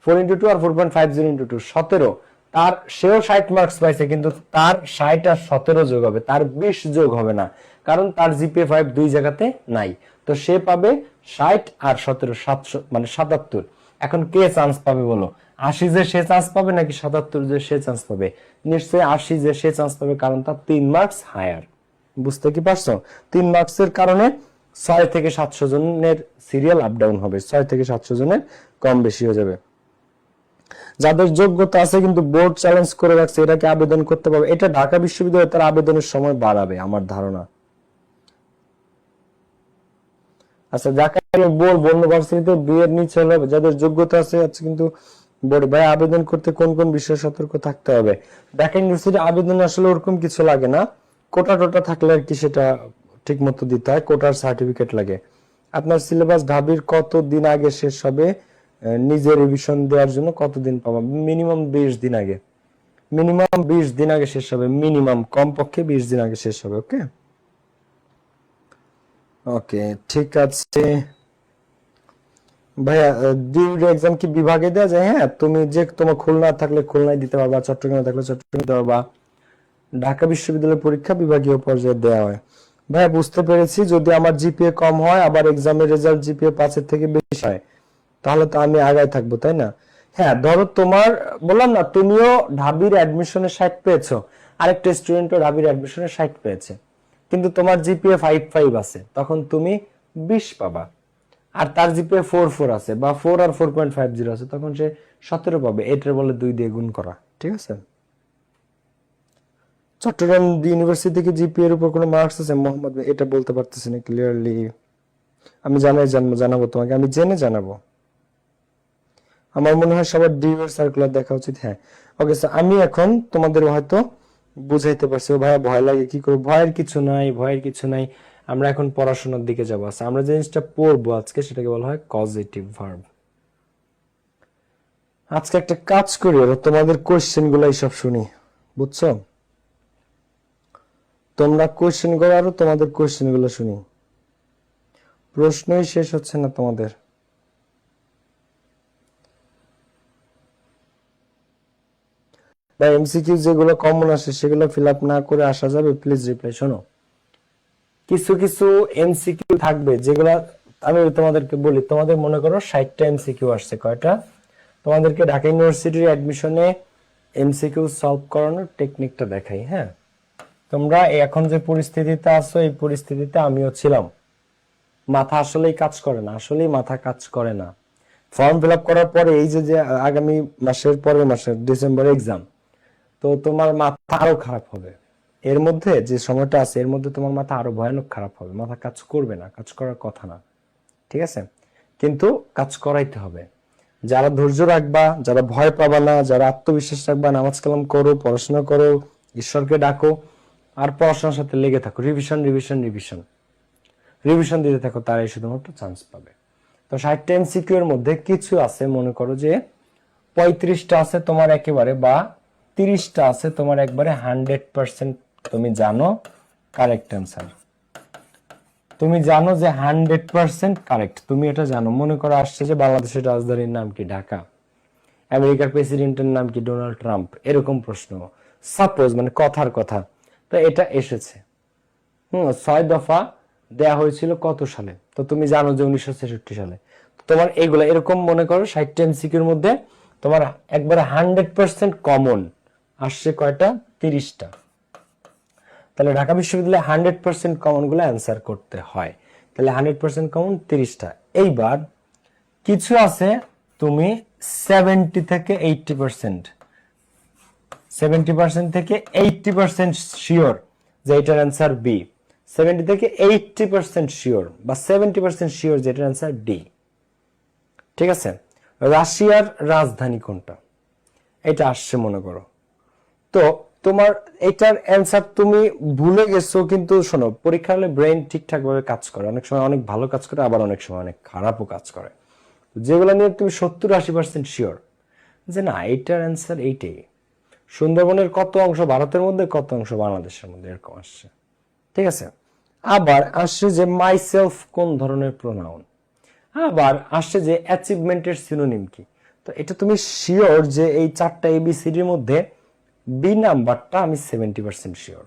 4 into 2 আর 4.50 into 2 17, তার সেও 60 মার্কস পাইছে, কিন্তু তার 60 আর 17 যোগ হবে, তার 20 যোগ হবে না, কারণ তার জিপিএ 5 দুই জায়গাতে নাই। তো সে পাবে 60 আর 17 মানে 77। এখন কে চান্স পাবে বলো? 80 যে সে চান্স পাবে নাকি 77 যে সে চান্স পাবে? নিশ্চয়ই 80 যে সে চান্স পাবে, কারণ তার 3 মার্কস হায়ার। বুঝতে কি পারছো? 3 মার্কসের কারণে 6 থেকে 700 জনের সিরিয়াল আপ ডাউন হবে, 6 থেকে 700 জনের কম বেশি হয়ে যাবে। যাদের যোগ্যতা আছে কিন্তু বোর্ড চ্যালেঞ্জ করে রাখছে, এটাকে আবেদন করতে পারবে। এটা ঢাকা বিশ্ববিদ্যালয় তার আবেদনের সময় বাড়াবে আমার ধারণা। আচ্ছা, যাকে বলবো ইউনিভার্সিটিতে বিএর নিচে হলে যাদের যোগ্যতা আছে কিন্তু বোর্ড ভাই আবেদন করতে কোন কোন বিষয়ে সতর্ক থাকতে হবে? ঢাকা ইউনিভার্সিটি আবেদন আসলে ওরকম কিছু লাগে না, কোটা টোটা থাকলে আর কি সেটা ঠিক মতো দিতে হয়, কোটার সার্টিফিকেট লাগে। আপনার সিলেবাস ঢাবির কত দিন আগে শেষ হবে? নিজের রিভিশন দেওয়ার জন্য কতদিন পাবো? মিনিমাম 20 দিন আগে, মিনিমাম 20 দিন আগে শেষ হবে, মিনিমাম কমপক্ষে 20 দিন আগে শেষ হবে। ওকে ওকে ঠিক আছে ভাইয়া। ডিউটি এক্সাম কি বিভাগে দেওয়া যায়? হ্যাঁ, তুমি যে তোমার খুলনা থাকলে খুলনায় দিতে পারবা, চট্টগ্রামে থাকলে চট্টগ্রামে দিতে পারবা। ঢাকা বিশ্ববিদ্যালয়ের পরীক্ষা বিভাগীয় পর্যায়ে দেওয়া হয়। ভাইয়া বুঝতে পেরেছি, যদি আমার জিপিএ কম হয় আবার এক্সামের রেজাল্ট জিপিএ 5-এর থেকে বেশি হয়, তাহলে তো আমি আগায় থাকবো, তাই না? হ্যাঁ, ধরো তোমার বললাম না, তুমিও ঢাবির অ্যাডমিশনে 60 পেয়েছো, আরেকটা স্টুডেন্টও ঢাবির অ্যাডমিশনে 60 পেয়েছে, কিন্তু তোমার জিপিএ 5.5 আছে, তখন তুমি 20 পাবা। আর তার জিপিএ 4.4 আছে বা 4 আর 4.50 আছে, তখন সে 17 পাবে। এটার বলে 2 দিয়ে গুণ করা। ঠিক আছে? চট্টগ্রাম ইউনিভার্সিটি থেকে জিপিএ এর উপর কোনো মার্কস আছে মোহাম্মদ? এটা বলতে পারতেছি না ক্লিয়ারলি। আমি জানাবো তোমাকে, আমি জেনে জানাবো। আমার মনে হয় সবার ডিউর সার্কুলার দেখা উচিত। হ্যাঁ ওকে স্যার, আমি এখন তোমাদের হয়তো বুঝাইতে পারছি। ভাইয়া ভয় লাগে, কি করবো? ভয়ের কিছু নাই, ভয়ের কিছু নাই। আমরা এখন পড়াশোনার দিকে যাবো। আচ্ছা, আমরা যে জিনিসটা পড়বো আজকে সেটাকে বলা হয় কজেটিভ ভার্ব। আজকে একটা কাজ করি, তোমাদের কোয়েশ্চেন গুলাই সব শুনি, বুঝছো? তোমরা কোয়েশ্চেন করো আর তোমাদের কোয়েশ্চেন গুলো শুনি। প্রশ্নই শেষ হচ্ছে না তোমাদের। বা এমসিকিউ যেগুলো কমন আসে সেগুলো ফিল আপ না করে আসা যাবে? Please reply. শোনো, কিছু কিছু এমসিকিউ থাকবে যেগুলা আমি তোমাদেরকে বলি। তোমাদের মনে করো 60টা এমসিকিউ আসছে, কয়টা? তোমাদেরকে ঢাকা ইউনিভার্সিটির অ্যাডমিশনে এমসিকিউ সলভ করানোর টেকনিকটা দেখাই। হ্যাঁ, তোমরা এখন যে পরিস্থিতিতে আছো এই পরিস্থিতিতে আমিও ছিলাম। মাথা আসলেই কাজ করে না, আসলেই মাথা কাজ করে না। ফর্ম ফিল আপ করার পরে এই যে আগামী মাসের পরের মাসের ডিসেম্বর এক্সাম, তো তোমার মাথা আরো খারাপ হবে। এর মধ্যে যে সময়টা আছে এর মধ্যে তোমার মাথা আরো ভয়ানক খারাপ হবে, মাথা কাজ করবে না, কাজ করার কথা না। ঠিক আছে? কিন্তু কাজ করাইতে হবে। যারা ধৈর্য রাখবা, যারা ভয় পাবা না, যারা আত্মবিশ্বাস রাখবা, নামাজ কালাম করো, পড়াশোনা করো, ঈশ্বরকে ডাকো, আর পড়াশোনার সাথে লেগে থাকো, রিভিশন রিভিশন রিভিশন রিভিশন দিতে থাকো, তারাই শুধুমাত্র চান্স পাবে। তো 60টা এমসিকিউ এর মধ্যে কিছু আছে, মনে করো যে 35টা আছে তোমার একেবারে, বা 30টা আছে তোমার একবারে 100% তুমি জানো কারেক্ট অ্যান্সার। তুমি জানো যে 100% কারেক্ট, তুমি এটা জানো। মনে করো আসছে যে বাংলাদেশের রাজধানীর নাম কি? ঢাকা। আমেরিকার প্রেসিডেন্টের নাম কি? Donald Trump. এরকম প্রশ্ন সাপোজ, মানে কথার কথা। তো এটা এসেছে 6 দফা দেয়া হয়েছিল কত সালে? তো তুমি জানো যে 1966 সালে। তোমার এইগুলা এরকম মনে করো 60টা এমসিকিউর মধ্যে তোমার একবারে 100% কমন আসছে কয়টা? 30টা। তাহলে ঢাকা বিশ্ববিদ্যালয়ে 100% কমন গুলো অ্যান্সার করতে হয়। তাহলে 100% কমন 30টা। এইবার কিছু আছে তুমি 70 থেকে 80%, 70% থেকে 80% শিওর যে এটার অ্যান্সার বি, 70 থেকে 80% শিওর বা 70% শিওর যে এটার অ্যান্সার ডি। ঠিক আছে, রাশিয়ার রাজধানী কোনটা, এটা আসছে মনে করো। তো তোমার এটার অ্যান্সার তুমি ভুলে গেছো, কিন্তু শোনো, পরীক্ষা হলে ব্রেন ঠিকঠাক ভাবে কাজ করে, অনেক সময় অনেক ভালো কাজ করে, আবার অনেক সময় অনেক খারাপও কাজ করে। যেগুলো নিয়ে তুমি 70-80% শিওর যে না এটার অ্যান্সার এইটাই, সুন্দরবনের কত অংশ ভারতের মধ্যে, কত অংশ বাংলাদেশের মধ্যে, এরকম আসছে। ঠিক আছে, আবার আসছে যে মাইসেলফ কোন ধরনের প্রোনাউন, আবার আসছে যে অ্যাচিভমেন্টের সিনোনিম কি। তো এটা তুমি শিওর যে এই 4টা এবিসিডির মধ্যে বি নাম্বারটা আমি 70% শিওর,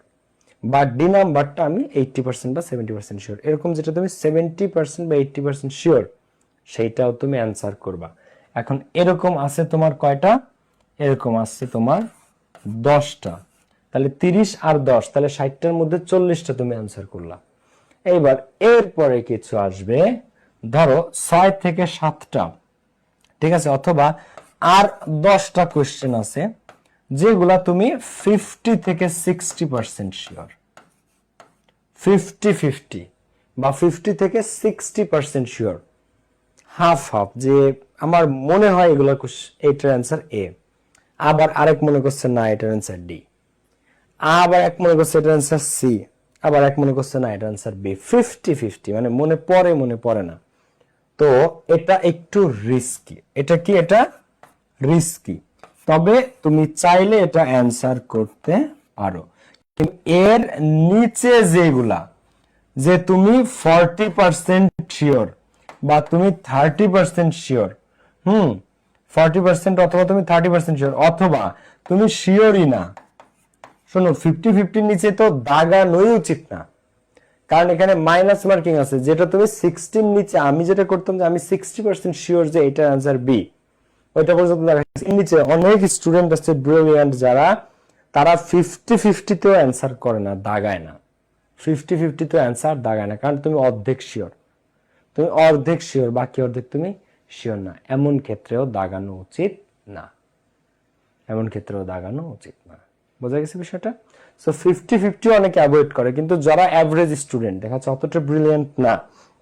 বা ডি নাম্বারটা আমি 80% বা 70% শিওর, এরকম যেটা তুমি 70% বা 80% শিওর সেইটাও তুমি অ্যান্সার করবা। এখন এরকম আছে তোমার কয়টা, এরকম আছে তোমার 10টা, তাহলে 30 আর 10, তাহলে 60টার মধ্যে 40টা তুমি অ্যান্সার করলা। এইবার এরপরে কিছু আসবে, ধরো 6 থেকে 7টা, ঠিক আছে, অথবা আর 10টা কোশ্চেন আছে যেগুলা তুমি 50 থেকে 60% শিওর, 50-50 বা 50 থেকে 60% শিওর, হাফ হাফ, যে আমার মনে হয় এগুলো এটার অ্যান্সার এ, আবার আরেক মনে করছে না এটার অ্যান্সার ডি, আবার এক মনে করছে এটার অ্যান্সার সি, আবার এক মনে করছে না এটার অ্যান্সার বি। 50-50 মানে মনে পড়ে মনে পড়ে না। তো এটা একটু রিস্কি, এটা কি, এটা রিস্কি, তবে তুমি চাইলে এটা অ্যান্সার করতে পারো। এর নিচে যেগুলা, যে তুমি 40% শিওর বা তুমি 30% শিওর, 40% অথবা তুমি 30% শিওর, অথবা তুমি শিওরই না, শোনো 50-50 নিচে তো দাগানোই উচিত না, কারণ এখানে মাইনাস মার্কিং আছে, যেটা তুমি 60 নিচে, আমি যেটা করতাম যে আমি 60% শিওর যে এটার অ্যান্সার বি, ওইটা পর্যন্ত দেখাচ্ছি। নিচে অনেক স্টুডেন্ট আছে ব্রিলিয়ান্ট যারা, তারা 50-50 তেও অ্যান্সার করে না, দাগায় না, 50-50 তেও অ্যান্সার দাগায় না, কারণ তুমি অর্ধেক শিওর, তুমি অর্ধেক শিওর, বাকি অর্ধেক তুমি শিওর না, এমন ক্ষেত্রেও দাগানো উচিত না, এমন ক্ষেত্রেও দাগানো উচিত না। বোঝা গেছে বিষয়টা? সো 50-50 অনেকে অ্যাভয়েড করে, কিন্তু যারা অ্যাভারেজ স্টুডেন্ট দেখা যাচ্ছে অতটা ব্রিলিয়ান্ট না,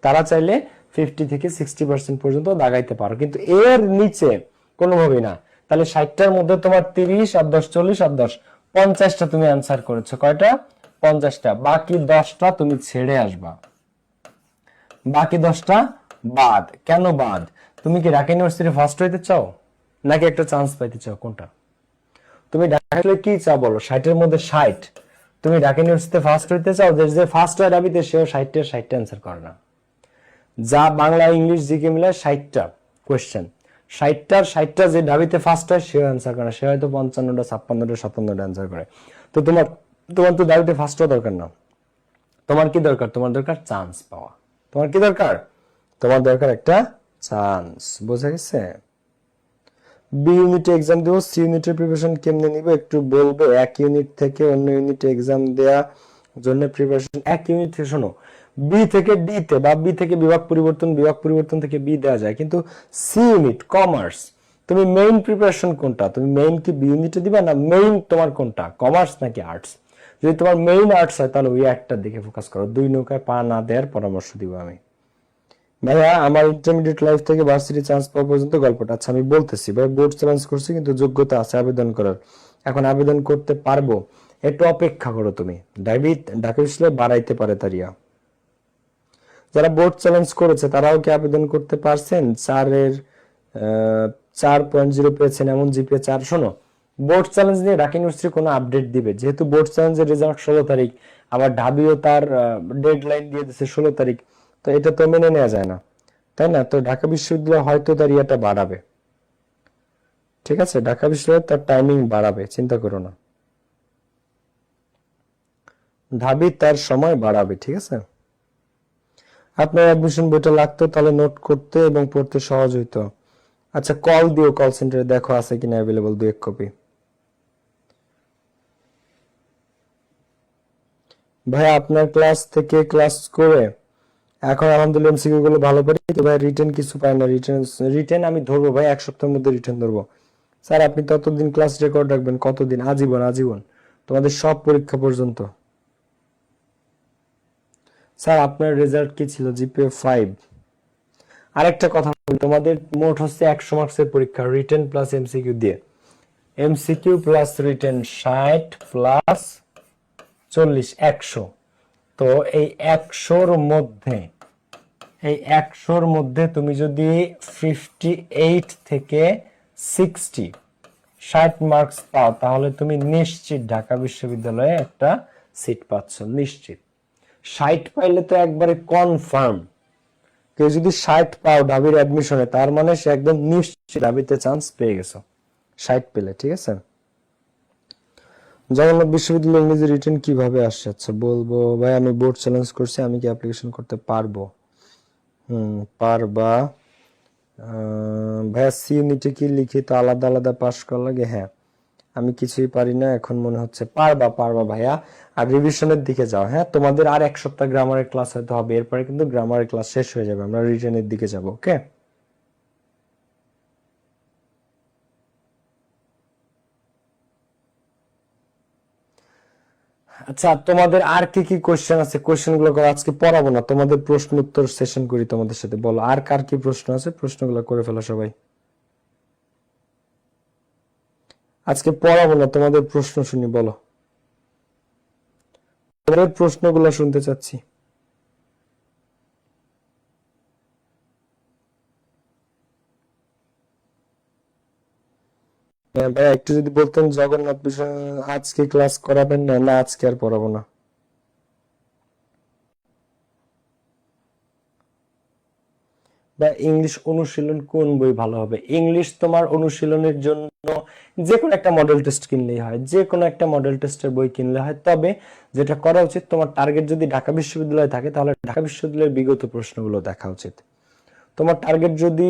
তারা চাইলে 50 থেকে 60% পর্যন্ত দাগাইতে পারো, কিন্তু এর নিচে কোনোভাবেই না। তাহলে 60টার মধ্যে তোমার 30 আর 10, 40 আর 10, 50টা তুমি অ্যান্সার করেছো, কয়টা? 50টা। বাকি 10টা তুমি ছেড়ে আসবা, বাকি 10টা বাদ। কেন বাদ? তুমি কি ঢাকা ইউনিভার্সিটি ফার্স্ট হইতে চাও, নাকি একটা চান্স পাইতে চাও, কোনটা? তুমি ঢাকা কি চাও বলো? 60-এর মধ্যে 60, তুমি ঢাকা ইউনিভার্সিটিতে ফার্স্ট হইতে চাও, যে ফার্স্ট হয় ডাবিতে সেও 60-এর 60টা অ্যান্সার করে না। যা বাংলা ইংলিশ জিকে মিলে 60টা কোয়েশ্চেন, 60টার 60টা যে ডাবিতে ফার্স্ট হয় সেও অ্যান্সার করে না, সে হয়তো 55টা 56টা 57টা অ্যান্সার করে। তো তোমার তোমার তো ডাবিতে ফার্স্ট হওয়া দরকার না, তোমার কি দরকার? তোমার দরকার চান্স পাওয়া। তোমার কি দরকার? তোমার দরকার একটা চান্স। বোঝা গেছে? বি ইউনিটে এক্সাম দেবো, সি ইউনিটের প্রিপারেশন কেমনে নিব একটু বলবো? এক ইউনিট থেকে অন্য ইউনিটে এক্সাম দেওয়া জন্য প্রিপারেশন এক ইউনিট থেকে, শোনো, বি থেকে ডি তে বা বি থেকে বিভাগ পরিবর্তন থেকে বি দেওয়া যায়, কিন্তু সি ইউনিট কমার্স, তুমি মেইন প্রিপারেশন কোনটা? তুমি মেইন কি বি ইউনিটে দিবা, না মেইন তোমার কোনটা, কমার্স নাকি আর্টস? যদি তোমার মেইন আর্টস হয় তাহলে ওই একটার দিকে ফোকাস করো, দুই নৌকায় পা না দেওয়ার পরামর্শ দিব আমি। ভাইয়া আমার ইন্টারমিডিয়েট লাইফ থেকে ভার্সিটি চান্স পাওয়া পর্যন্ত গল্পটা, আচ্ছা আমি বলতেছি ভাই, বোর্ড চ্যালেঞ্জ করছি কিন্তু যোগ্যতা আছে আবেদন করার, এখন আবেদন করতে পারবো, একটু অপেক্ষা করো তুমি, ঢাকা বিশ্ববিদ্যালয় বাড়াইতে পারে তারিয়া। যারা বোর্ড চ্যালেঞ্জ করেছে তারাও কি আবেদন করতে পারছেন? 4.0 পেয়েছেন এমন জিপিএ 4। শোনো, বোর্ড চ্যালেঞ্জ নিয়ে ঢাকা ইউনিভার্সিটি কোনো আপডেট দিবে, যেহেতু বোর্ড চ্যালেঞ্জের রেজাল্ট 16 তারিখ, আবার ঢাবিও তার ডেডলাইন দিয়ে দিচ্ছে 16 তারিখ, তো এটা তো মেনে নেওয়া যায় না, তাই না? তো ঢাকা বিশ্ববিদ্যালয় হয়তো তার ইয়েটা বাড়াবে, ঠিক আছে, ঢাকা বিশ্ববিদ্যালয় তার টাইমিং বাড়াবে, চিন্তা করো না, ঢাবি তার সময় বাড়াবে, ঠিক আছে। আপনার অ্যাডমিশন বইটা লাগতো, তাহলে নোট করতে এবং পড়তে সহজ হইতো। আচ্ছা কল দিও, কল সেন্টারে দেখো আছে কিনা অ্যাভেলেবল 2-1 কপি। ভাই আপনার ক্লাস থেকে ক্লাস করে এখন আলহামদুলিল্লাহ এমসিকিউ গুলো ভালো পারি, তো ভাই রিটেন কিছু পাই না। রিটেন আমি ধরবো ভাই, 1 সপ্তাহের মধ্যে রিটেন ধরবো। স্যার আপনি ততদিন ক্লাস রেকর্ড রাখবেন, কতদিন? আজীবন, আজীবন, তোমাদের সব পরীক্ষা পর্যন্ত। স্যার আপনার রেজাল্ট কি ছিল? জিপিএ 5। আরেকটা কথা বলি, তোমাদের মোট হচ্ছে 100 মার্কসের পরীক্ষা, রিটেন প্লাস এমসিকিউ দিয়ে। MCQ plus written 60 plus 40, 100। তো এই 100-র মধ্যে তুমি যদি 58 থেকে 60 মার্কস পাও, তাহলে তুমি নিশ্চিত ঢাকা বিশ্ববিদ্যালয়ে একটা সিট পাচ্ছ, নিশ্চিত। 60 পাইলে তো একবারে কনফার্ম। কেউ যদি 60 পাও ঢাবির অ্যাডমিশনে, তার মানে সে একদম নিশ্চিত ঢাবিতে চান্স পেয়ে গেছো 60 পেলে, ঠিক আছে? জগন্নাথ বিশ্ববিদ্যালয় ইংরেজি রিটেন কিভাবে আসছে? আচ্ছা বলবো ভাই, আমি বোর্ড চ্যালেঞ্জ করছি, আমি কি অ্যাপ্লিকেশন করতে পারবো? পারবা ভাইয়া। সি ইউনিটে কি লিখিত আলাদা আলাদা পাস করা লাগে? হ্যাঁ, আমি কিছুই পারি না এখন মনে হচ্ছে। পারবা পারবা ভাইয়া। আর রিভিশনের দিকে যাও। হ্যাঁ, তোমাদের আর 1 সপ্তাহ গ্রামারের ক্লাস হয়তো হবে, এরপরে কিন্তু গ্রামারের ক্লাস শেষ হয়ে যাবে, আমরা রিটেনের দিকে যাব। ওকে, আচ্ছা তোমাদের আর কি কি কোশ্চেন আছে? কোশ্চেন গুলো করো, আজকে পড়াবো না, তোমাদের প্রশ্ন উত্তর সেশন করি তোমাদের সাথে। বলো আর কার কি প্রশ্ন আছে, প্রশ্নগুলো করে ফেলো সবাই। আজকে পড়াবো না, তোমাদের প্রশ্ন শুনি, বলো তোমাদের প্রশ্নগুলো শুনতে চাচ্ছি। হ্যাঁ ভাই, একটু যদি বলতেন জগন্নাথ বিষয় আজকে ক্লাস করাবেন না? না আজকে আর পড়াবো না। বা ইংলিশ অনুশীলন কোন বই ভালো হবে? ইংলিশ তোমার অনুশীলনের জন্য যে কোনো একটা মডেল টেস্ট কিনলেই হয়, যে কোনো একটা মডেল টেস্টের বই কিনলে হয়। তবে যেটা করা উচিত, তোমার টার্গেট যদি ঢাকা বিশ্ববিদ্যালয় থাকে, তাহলে ঢাকা বিশ্ববিদ্যালয়ের বিগত প্রশ্নগুলো দেখা উচিত। তোমার টার্গেট যদি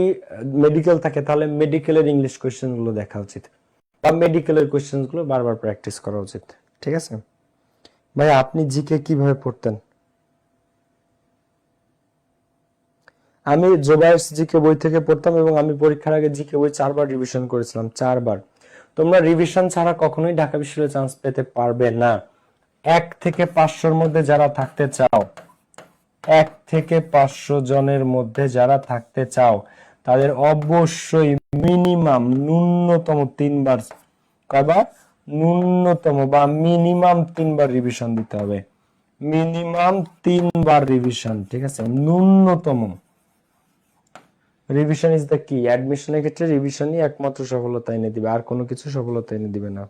মেডিকেল থাকে, তাহলে মেডিকেলের ইংলিশ কোয়েশ্চেন গুলো দেখা উচিত, বা মেডিকেলের কোয়েশ্চেন গুলো বারবার প্র্যাকটিস করা উচিত। ঠিক আছে ভাই, আপনি জিকে কিভাবে পড়তেন? আমি জোবায়ার্স জিকে বই থেকে পড়তাম, এবং আমি পরীক্ষার আগে জিকে বই 4 বার রিভিশন করেছিলাম, 4 বার। তোমরা রিভিশন ছাড়া কখনোই ঢাকা বিশ্ববিদ্যালয়ে চান্স পেতে পারবে না। 1 থেকে 500-র মধ্যে যারা থাকতে চাও, 1 থেকে 500 জনের মধ্যে যারা থাকতে চাও, তাদের অবশ্যই মিনিমাম ন্যূনতম 3 বার, কয়বার? ন্যূনতম বা মিনিমাম 3 বার রিভিশন দিতে হবে। মিনিমাম 3 বার রিভিশন, ঠিক আছে? ন্যূনতম। রিভিশন ইজ দ্য কি। অ্যাডমিশনের ক্ষেত্রে রিভিশনই একমাত্র সফলতা এনে দিবে, আর কোনো কিছু সফলতা এনে দিবে না।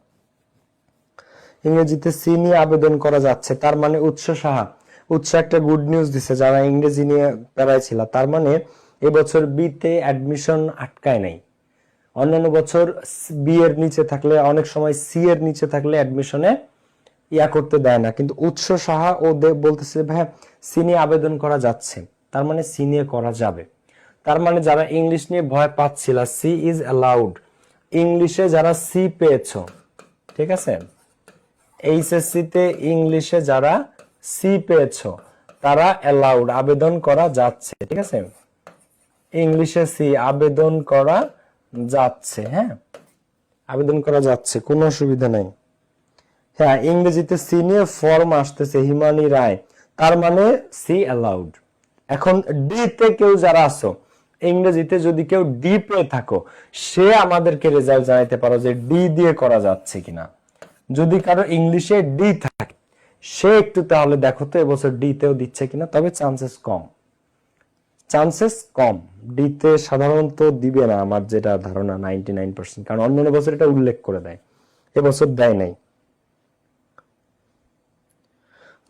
ইংরেজিতে সি নিয়ে আবেদন করা যাচ্ছে, তার মানে উৎস সাহা, উৎস একটা গুড নিউজ দিছে যারা ইংরেজি নিয়ে প্যারায় ছিল। তার মানে এবছর বি তে অ্যাডমিশন আটকায় নাই। অন্যান্য বছর বি এর নিচে থাকলে, অনেক সময় সি এর নিচে থাকলে অ্যাডমিশনে ইয়া করতে দেয় না, কিন্তু উৎস সাহা ও বলতেছে ভাই সি নিয়ে আবেদন করা যাচ্ছে, তার মানে সি নিয়ে করা যাবে। তার মানে যারা ইংলিশ নিয়ে ভয় পাচ্ছিল, সি ইজ অ্যালাউড। ইংলিশে যারা সি পেয়েছো, ঠিক আছে, এইচএসসি তে ইংলিশে যারা সি পেয়েছো, তারা অ্যালাউড, আবেদন করা যাচ্ছে, ঠিক আছে? ইংলিশে সি আবেদন করা যাচ্ছে, হ্যাঁ, আবেদন করা যাচ্ছে, কোনো অসুবিধা নাই। হ্যাঁ, ইংরেজিতে সি নিয়ে ফর্ম আসতেছে, হিমানি রায়, তার মানে সি অ্যালাউড। এখন ডি তে কেউ যারা আছো, ইংরেজিতে যদি কেউ ডি পেয়ে থাকো, সে আমাদেরকে রেজাল্ট জানাইতে পারো যে ডি দিয়ে করা যাচ্ছে কিনা। যদি কারো ইংলিশে ডি থাকে, সে একটু তাহলে দেখো তো এবছর ডি তেও দিচ্ছে কিনা। তবে চান্সেস কম, চান্সেস কম। ডি তে সাধারণত দিবে না, আমার যেটা ধারণা 99%, কারণ অন্যান্য বছর এটা উল্লেখ করে দেয়, এবছর দেয় নাই।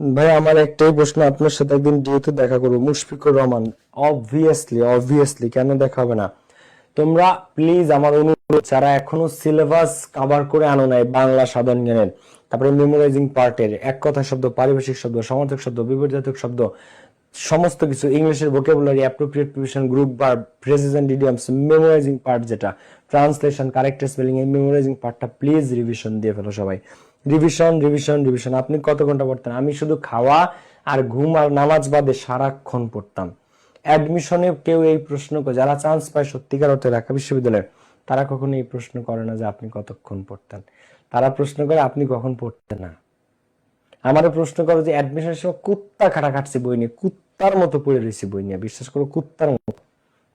ভাই আমার একটাই প্রশ্ন, আপনার সাথে একদিন ডিউতে দেখা করবো। মুশফিকুর রহমান, অবভিয়াসলি, অবভিয়াসলি, কেন দেখা হবে না? তোমরা প্লিজ, আমার অনুরোধ, যারা এখনো সিলেবাস কভার করে আনো নাই বাংলা সাধারণ জ্ঞানের, তারপরে মেমোরাইজিং পার্টের এক কথা শব্দ, পারিভাষিক শব্দ, সমার্থক শব্দ, বিপরীতার্থক শব্দ, সমস্ত কিছু, ইংলিশের vocabulary, appropriate preposition, group verb, phrases and idioms, memorizing part যেটা, ট্রান্সলেশন, কারেক্ট স্পেলিং, এই মেমোরাইজিং পার্টটা প্লিজ রিভিশন দিয়ে ফেলো সবাই। Revision, revision, revision. আপনি কত ঘন্টা পড়তেন? আমি শুধু খাওয়া আর ঘুম আর নামাজ বাদে সারাক্ষণ পড়তাম। অ্যাডমিশনে কেউ এই প্রশ্ন করে, যারা চান্স পায় সত্যিকার অর্থে ঢাকা বিশ্ববিদ্যালয়ে, তারা কখনো এই প্রশ্ন করে না যে আপনি কতক্ষণ পড়তেন। তারা প্রশ্ন করে আপনি কখন পড়তেন না। আমারও প্রশ্ন করো যে অ্যাডমিশনের সময় কুত্তা খাটা খাটছি বই নিয়ে, কুত্তার মতো পড়ে রয়েছি বই নিয়ে, বিশ্বাস করো কুত্তার মতো।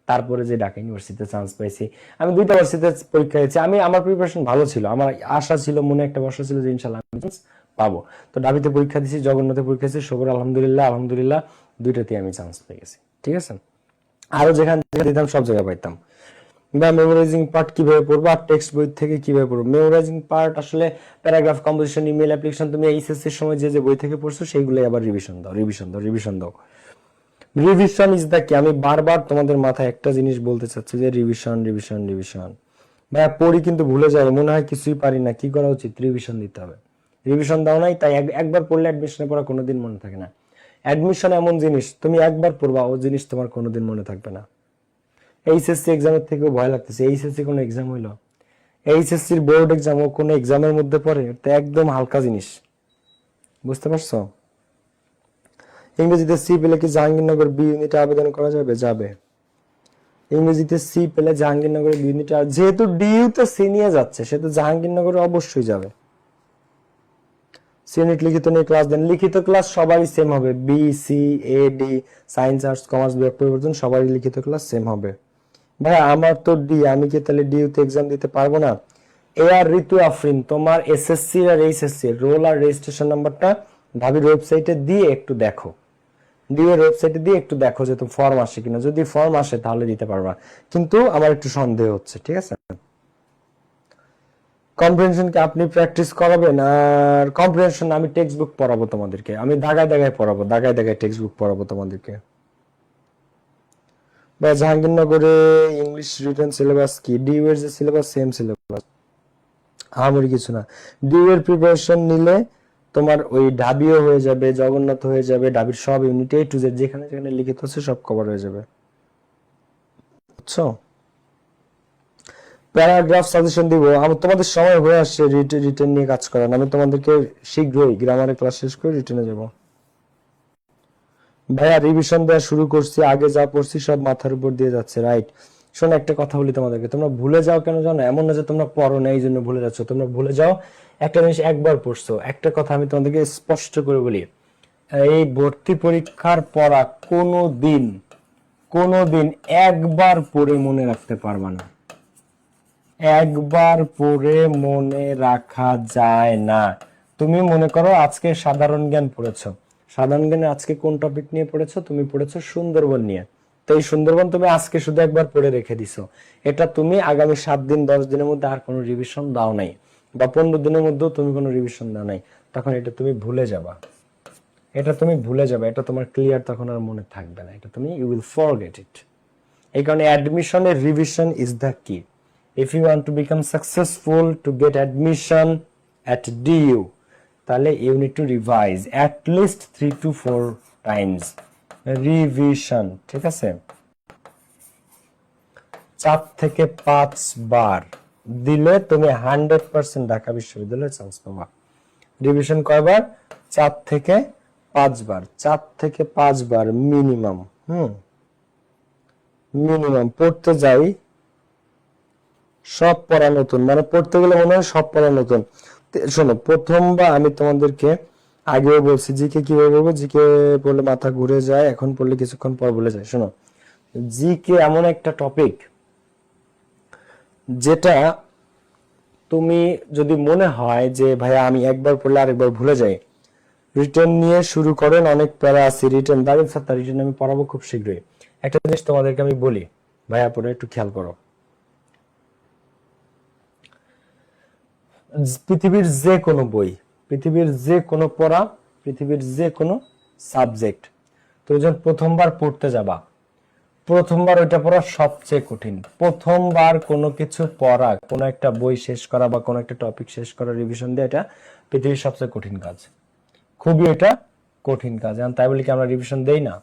তারপরে যে ঢাকা ইউনিভার্সিটিতে চান্স পাইছি, আমি 2টা ভার্সিটিতে পরীক্ষা দিয়েছি। আমার প্রিপারেশন ভালো ছিল, আমার আশা ছিল, মনে একটা ভরসা ছিল যে ইনশাল্লাহ আমি চান্স পাবো। তো ঢাবিতে পরীক্ষা দিয়েছি, জগন্নাথে পরীক্ষা দিয়েছি, শুকর আলহামদুলিল্লাহ 2টাতেই আমি চান্স পেয়ে গেছি। ঠিক আছে, আরো যেখান থেকে দিতাম সব জায়গায় পাইতাম। বা মেমোরাইজিং পার্ট কিভাবে পড়বো আর টেক্সট বই থেকে কিভাবে পড়বো। মেমোরাইজিং পার্ট আসলে প্যারাগ্রাফ কম্পোজিশন, ইমেল অ্যাপ্লিকেশন, তুমি এইচএসসি এর সময় যে বই থেকে পড়ছো সেইগুলোই আবার রিভিশন দাও। রিভিশন ইজ দ্য কি। আমি বারবার তোমাদের মাথায় একটা জিনিস বলতে চাচ্ছি যে রিভিশন। ভাইয়া পড়ি কিন্তু ভুলে যাই, মনে হয় কিছুই পারি না, কি করা উচিত? রিভিশন দিতে হবে। রিভিশন দাও নাই, তাই একবার পড়লে অ্যাডমিশনে পড়া কোনোদিন মনে থাকে না। অ্যাডমিশন এমন জিনিস, তুমি একবার পড়বা, ও জিনিস তোমার কোনোদিন মনে থাকবে না। এইচএসসি এক্সামের থেকেও ভয় লাগতেছে। এইচএসসি কোনো এক্সাম হইলো? এইচএসসির বোর্ড এক্সাম ও কোনো এক্সামের মধ্যে পড়ে? তো একদম হালকা জিনিস, বুঝতে পারছো? ইংরেজিতে সি পেলে কি জাহাঙ্গীরনগর বি ইউনিটে আবেদন করা যাবে? যাবে। ইংরেজিতে সি পেলে জাহাঙ্গীরনগর বি ইউনিটে, যেহেতু ডিইউ তে সি নিয়ে যাচ্ছে, সে তো জাহাঙ্গীরনগরে অবশ্যই যাবে। সি ইউনিট লিখিত নিয়ে ক্লাস দেন। লিখিত ক্লাস সবারই সেম হবে, B C A D, science arts commerce বিভাগ পরিবর্তন, সবারই লিখিত ক্লাস সেম হবে। ভাই আমার তো ডি, আমি কি তাহলে ডিইউ তে এক্সাম দিতে পারবো না? এ আর ঋতু আফরিন, তোমার এসএসসি আর এইচএসসি রোল আর রেজিস্ট্রেশন নাম্বারটা ঢাবির ওয়েবসাইটে দিয়ে একটু দেখো। ডিইউ এর ওয়েবসাইটে দিয়ে একটু দেখো যে তো ফর্ম আসে কিনা। যদি ফর্ম আসে তাহলে দিতে পারবা, কিন্তু আমার একটু সন্দেহ হচ্ছে। ঠিক আছে, কম্প্রিহেনশন কি আপনি প্র্যাকটিস করাবেন? আর কম্প্রিহেনশন আমি টেক্সট বুক পড়াবো তোমাদেরকে, আমি দাগায় পড়াবো, দাগায় টেক্সট বুক পড়াবো তোমাদেরকে। বা জাহাঙ্গীরনগরে ইংলিশ রিটেন সিলেবাস কি? ডিইউ এর যে সিলেবাস সেম সিলেবাস, আমারই কিছু না। ডিইউ এর প্রিপারেশন নিলে তোমার ওই ঢাবিও হয়ে যাবে, জগন্নাথ হয়ে যাবে, ঢাবির সব ইউনিট এ টু জেড যেখানে যেখানে লিখিত আছে সব কভার হয়ে যাবে, বুঝছো? প্যারাগ্রাফ সাজেশন দিব, আমি তোমাদের সময় হয়ে আসছে রিটেন নিয়ে কাজ করার। আমি তোমাদেরকে শীঘ্রই গ্রামারের ক্লাস শেষ করে রিটেনে যাব। ভাইয়া রিভিশন দেওয়া শুরু করছি, আগে যা পড়ছি সব মাথার উপর দিয়ে যাচ্ছে। রাইট, শোনো একটা কথা বলি তোমাদেরকে, তোমরা ভুলে যাও কেন জানো? এমন না যে তোমরা পড়ো না এই জন্য ভুলে যাচ্ছ, তোমরা ভুলে যাও একটা জিনিস একবার পড়ছো। একটা কথা আমি তোমাদেরকে স্পষ্ট করে বলি, এই ভর্তি পরীক্ষার পড়া কোনোদিন একবার পড়ে মনে রাখতে পারবা না। একবার পড়ে মনে রাখা যায় না। তুমি মনে করো আজকে সাধারণ জ্ঞান পড়েছো, সাধারণ জ্ঞানে আজকে কোন টপিক নিয়ে পড়েছো? তুমি পড়েছো সুন্দরবন নিয়ে। তো এই সুন্দরবন তুমি আজকে শুধু একবার পড়ে রেখে দিছো, এটা তুমি আগামী 7 দিন 10 দিনের মধ্যে আর কোনো রিভিশন দাও নাই, বা 15 দিনের মধ্যেও তুমি কোনো রিভিশন দাও নাই, তখন এটা তুমি ভুলে যাবা। এটা তোমার ক্লিয়ার তখন আর মনে থাকবে না, এটা তুমি ইউ উইল ফরগেট ইট। এই কারণে অ্যাডমিশনের রিভিশন ইজ দ্য কি। If you want to become successful to get admission at DU, তাহলে you need to revise at least 3 to 4 times. Revision, ঠিক আছে? 4 থেকে 5 বার দিলে তুমি 100% ঢাকা বিশ্ববিদ্যালয়ে চান্স পাবা। রিভিশন কয়বার? 4 থেকে 5 বার, 4 থেকে 5 বার মিনিমাম। মিনিমাম পড়তে যাই, সব পড়া নতুন, মানে পড়তে গেলে মনে হয় সব পড়া নতুন। শোনো, প্রথমবার আমি তোমাদেরকে আগেও বলছি জিকে কিভাবে বলবো, জিকে পড়লে মাথা ঘুরে যায়, এখন পড়লে কিছুক্ষণ পর ভুলে যায়। শোনো, জিকে এমন একটা টপিক যেটা তুমি যদি মনে হয় যে ভাইয়া আমি একবার পড়লে আরেকবার ভুলে যাই, রিটেন নিয়ে শুরু করেন, অনেক প্যারা আছে রিটেন। দারুন স্যার, রিটেন আমি পড়াবো খুব শীঘ্রই। একটা জিনিস তোমাদেরকে আমি বলি, ভাইয়া পড়ে একটু খেয়াল করো। পৃথিবীর যে কোনো বই, পৃথিবীর যে কোনো পড়া, পৃথিবীর যে কোনো সাবজেক্ট তুমি যখন প্রথমবার পড়তে যাবা, প্রথমবার ওইটা পড়া সবচেয়ে কঠিন। প্রথমবার কোনো কিছু পড়া, কোনো একটা বই শেষ করা বা কোনো একটা টপিক শেষ করা, রিভিশন দেওয়া, এটা পৃথিবীর সবচেয়ে কঠিন কাজ, খুবই এটা কঠিন কাজ। এখন তাই বলি কি আমরা রিভিশন দেই না?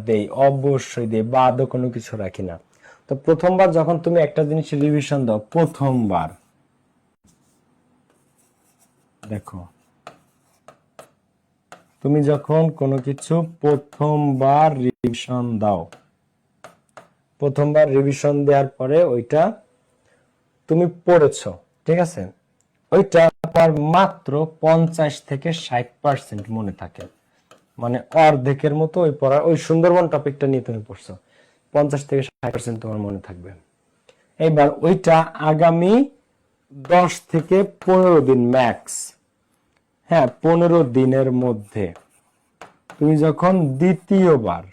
দেই, অবশ্যই দেই, বাদও কোনো কিছু রাখি না। তো প্রথমবার যখন তুমি একটা জিনিস রিভিশন দাও, প্রথমবার দেখো তুমি যখন কোনো কিছু প্রথমবার রিভিশন দাও, প্রথমবার রিভিশন দেওয়ার পরে ওইটা তুমি পড়েছো, ঠিক আছে, ওইটা তোমার মাত্র 50 থেকে 60% মনে থাকে, মানে অর্ধেকের মতো ওই পড়া, ওই সুন্দরবন টপিকটা নিয়ে তুমি পড়ছো, 50 থেকে 60% তোমার মনে থাকবে। এইবার ওইটা আগামী 10 থেকে 15 দিন ম্যাক্স, হ্যাঁ 15 দিনের মধ্যে তুমি যখন দ্বিতীয়বার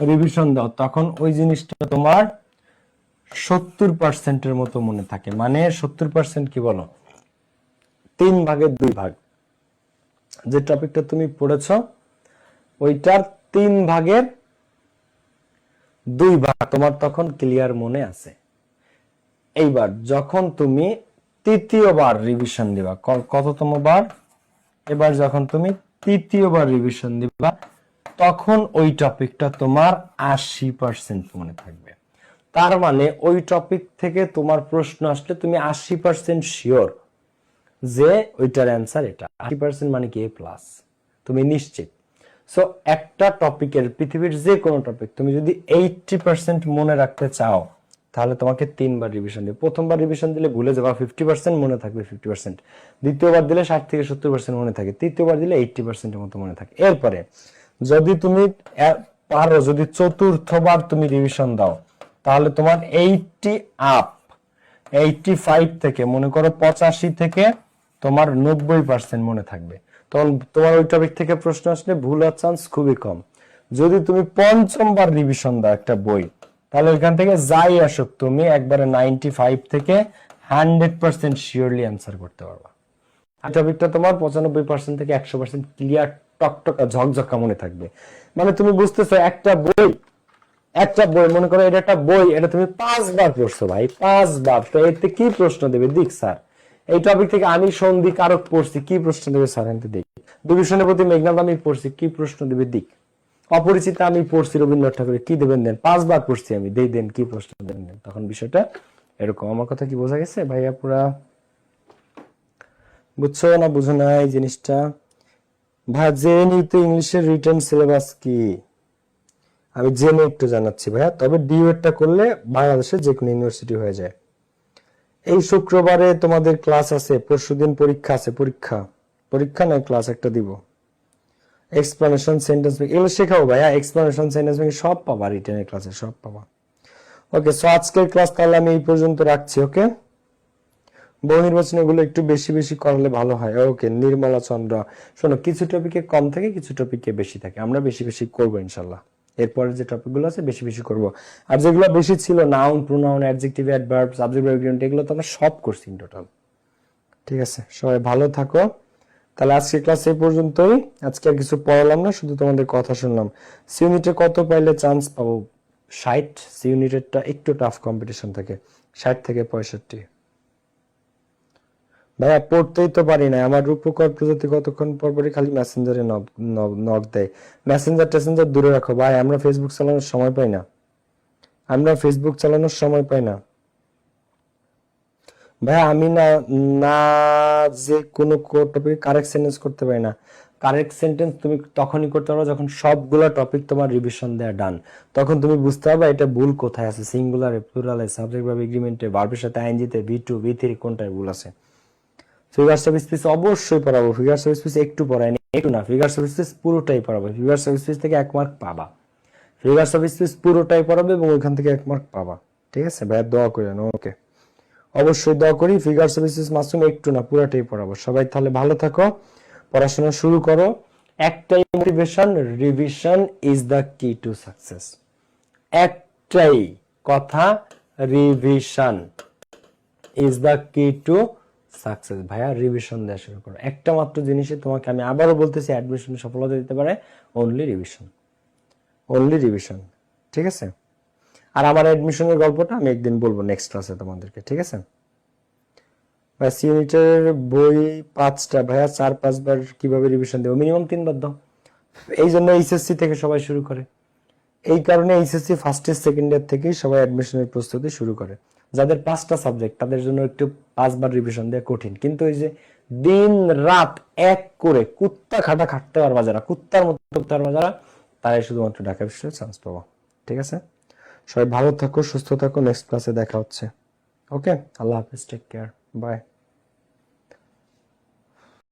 রিভিশন দাও তখন ওই জিনিসটা তোমার 70%-এর মতো মনে থাকে। মানে 70% কি বলো, 3/2 ভাগ। যে টপিকটা তুমি পড়েছ ওইটার 3/2 ভাগ তোমার তখন ক্লিয়ার মনে আছে। এইবার যখন তুমি তৃতীয়বার রিভিশন দিবা, কততম বার, এবার যখন তুমি তৃতীয়বার রিভিশন দিবা তখন ওই টপিকটা তোমার 80% মনে থাকবে। তার মানে ওই টপিক থেকে তোমার প্রশ্ন আসলে তুমি 80% শিওর যে ওইটার অ্যান্সার এটা। 80% মানে কি A+, তুমি নিশ্চিত। সো একটা টপিকের, পৃথিবীর যে কোনো টপিক তুমি যদি 80% মনে রাখতে চাও তাহলে তোমাকে 3বার রিভিশন দিবে। প্রথমবার রিভিশন দিলে ভুলে যাবা, 50% মনে থাকবে 50%, দ্বিতীয়বার দিলে 60 থেকে 70% মনে থাকে, তৃতীয়বার দিলে 80%-এর মতো মনে থাকে। এরপরে যদি তুমি পারো, যদি চতুর্থবার তুমি রিভিশন দাও তাহলে তোমার 85 থেকে মনে করো 85 থেকে তোমার 90% মনে থাকবে। তখন তোমার ওই টপিক থেকে প্রশ্ন আসলে ভুল হওয়ার চান্স খুবই কম। যদি তুমি পঞ্চমবার রিভিশন দাও একটা বই তাহলে ওইখান থেকে যাই আসুক তুমি একবারে 95 থেকে 100% শিওরলি অ্যান্সার করতে পারবা। টপিকটা তোমার 95% থেকে 100% ক্লিয়ার, টকটকা ঝকঝকা মনে থাকবে। মানে তুমি বুঝতেছো একটা বই মনে করো এটা একটা বই, এটা তুমি 5বার পড়ছো ভাই, 5বার, তো এতে কি প্রশ্ন দেবে দিক স্যার। এই টপিক থেকে আমি সন্ধি কারক পড়ছি, কি প্রশ্ন দেবে স্যার এতে দিক। দুর্বিষণের প্রতি মেঘনাদ আমি পড়ছি, কি প্রশ্ন দেবে দিক। অপরিচিত আমি পড়ছি রবীন্দ্রনাথ ঠাকুরের, কি দেবেন দেন, 5বার পড়ছি আমি, দেন কি প্রশ্ন দেন। তখন বিষয়টা এরকম। আমার কথা কি বোঝা গেছে ভাইয়া? পুরা বুঝছো না বুঝো না এই জিনিসটা? ভাই জেএনইউ তে ইংলিশের রিটেন সিলেবাস কি? আমি জেনে একটু জানাচ্ছি ভাইয়া, তবে ডিউএডটা করলে বাংলাদেশের যে কোনো ইউনিভার্সিটি হয়ে যায়। এই শুক্রবারে তোমাদের ক্লাস আছে, পরশুদিন পরীক্ষা আছে, পরীক্ষা নয় ক্লাস একটা দিব। এক্সপ্লানেশন, সেন্টেন্স মেকিং এগুলো শেখাবো ভাইয়া, এক্সপ্লানেশন, সেন্টেন্স মেকিং সব পাবা রিটেনের ক্লাসে, সব পাবা। ওকে, সো আজকের ক্লাস তাহলে আমি এই পর্যন্ত রাখছি। ওকে, বহু নির্বাচন এগুলো একটু বেশি বেশি করলে ভালো হয়। ওকে, নির্মলা চন্দ্র, শোনো কিছু টপিকে কম থাকে, কিছু টপিকে বেশি থাকে, আমরা বেশি বেশি করবো ইনশাল্লাহ। এরপরে যে টপিকগুলো আছে বেশি বেশি করব। আর যেগুলো বেশি ছিল, noun, pronoun, adjective, adverb, subject, verb, এগুলো তো আমরা সব করছি ইন টোটাল। ঠিক আছে, সবাই ভালো থাকো। তাহলে আজকে ক্লাস এই পর্যন্তই। আজকে আর কিছু পড়ালাম না, শুধু তোমাদের কথা শুনলাম। সি ইউনিটে কত পাইলে চান্স পাবো? 60। সি ইউনিটেরটা একটু টাফ কম্পিটিশন থাকে, 60 থেকে 65। ভাইয়া পড়তেই তো পারি না, আমার রূপকর প্রজাতি কতক্ষণ পর পরই খালি মেসেঞ্জারে নক দেয়। মেসেঞ্জার টেসেঞ্জার দূরে রাখো ভাই, আমরা ফেসবুক চালানোর সময় পাই না, ভাইয়া আমি না না যে কোনো টপিক কারেক্ট সেন্টেন্স করতে পারি না। কারেক্ট সেন্টেন্স তুমি তখনই করতে পারো যখন সবগুলো টপিক তোমার রিভিশন দেয়া ডান, তখন তুমি বুঝতে পারবে এটা ভুল কোথায় আছে, সিঙ্গুলারে, প্লুরালে, সাবজেক্ট ভার্ব, এগ্রিমেন্টে, ভার্বের সাথে আইএনজিতে, V2 V3 কোনটায় ভুল আছে। ফিগার্স অফ স্পিচ অবশ্যই পড়াবো, ফিগার্স অফ স্পিচ একটু পড়াইনি, একটু না, ফিগার্স অফ স্পিচ পুরোটাই পড়াবো। ফিগার্স অফ স্পিচ থেকে 1 মার্ক পাবা, ফিগার্স অফ স্পিচ পুরোটাই পড়াবে এবং ওইখান থেকে 1 মার্ক পাবা। ঠিক আছে ভাইয়া, দোয়া করেন। ওকে, অবশ্যই দোয়া করি। ফিগার্স অফ স্পিচ মাসুম একটু না পুরোটাই পড়াবো। সবাই তাহলে ভালো থাকো, পড়াশোনা শুরু করো। একটাই মোটিভেশন, রিভিশন ইজ দ্য কি টু সাকসেস। একটাই কথা, রিভিশন ইজ দ্য কি টু সাকসেস। ভাইয়া রিভিশন দেওয়া শুরু করো। একটা মাত্র জিনিসে তোমাকে আমি আবারও বলতেছি অ্যাডমিশনে সফলতা দিতে পারে, অনলি রিভিশন, অনলি রিভিশন। ঠিক আছে, আর আমার অ্যাডমিশনের গল্পটা আমি একদিন বলবো নেক্সট ক্লাসে তোমাদেরকে। ঠিক আছে ভাই, সি ইউনিটের বই 5টা ভাইয়া, 4-5 বার কিভাবে রিভিশন দেবো? মিনিমাম 3 বার দাও। এই জন্য এইচএসসি থেকে সবাই শুরু করে, এই কারণে HSC first year second year থেকেই সবাই অ্যাডমিশনের প্রস্তুতি শুরু করে। যাদের 5টা সাবজেক্ট তাদের জন্য একটু 5 বার রিভিশন দেওয়া কঠিন, কিন্তু এই যে দিন রাত এক করে কুত্তা খাটা খাটতে পারবা যারা, কুত্তার মতো করতে পারবা যারা, তারাই শুধুমাত্র ঢাকা বিশ্ববিদ্যালয়ে চান্স পাবো। ঠিক আছে, সবাই ভালো থাকো, সুস্থ থাকো, নেক্সট ক্লাসে দেখা হচ্ছে। ওকে, আল্লাহ হাফিজ, টেক কেয়ার, বাই।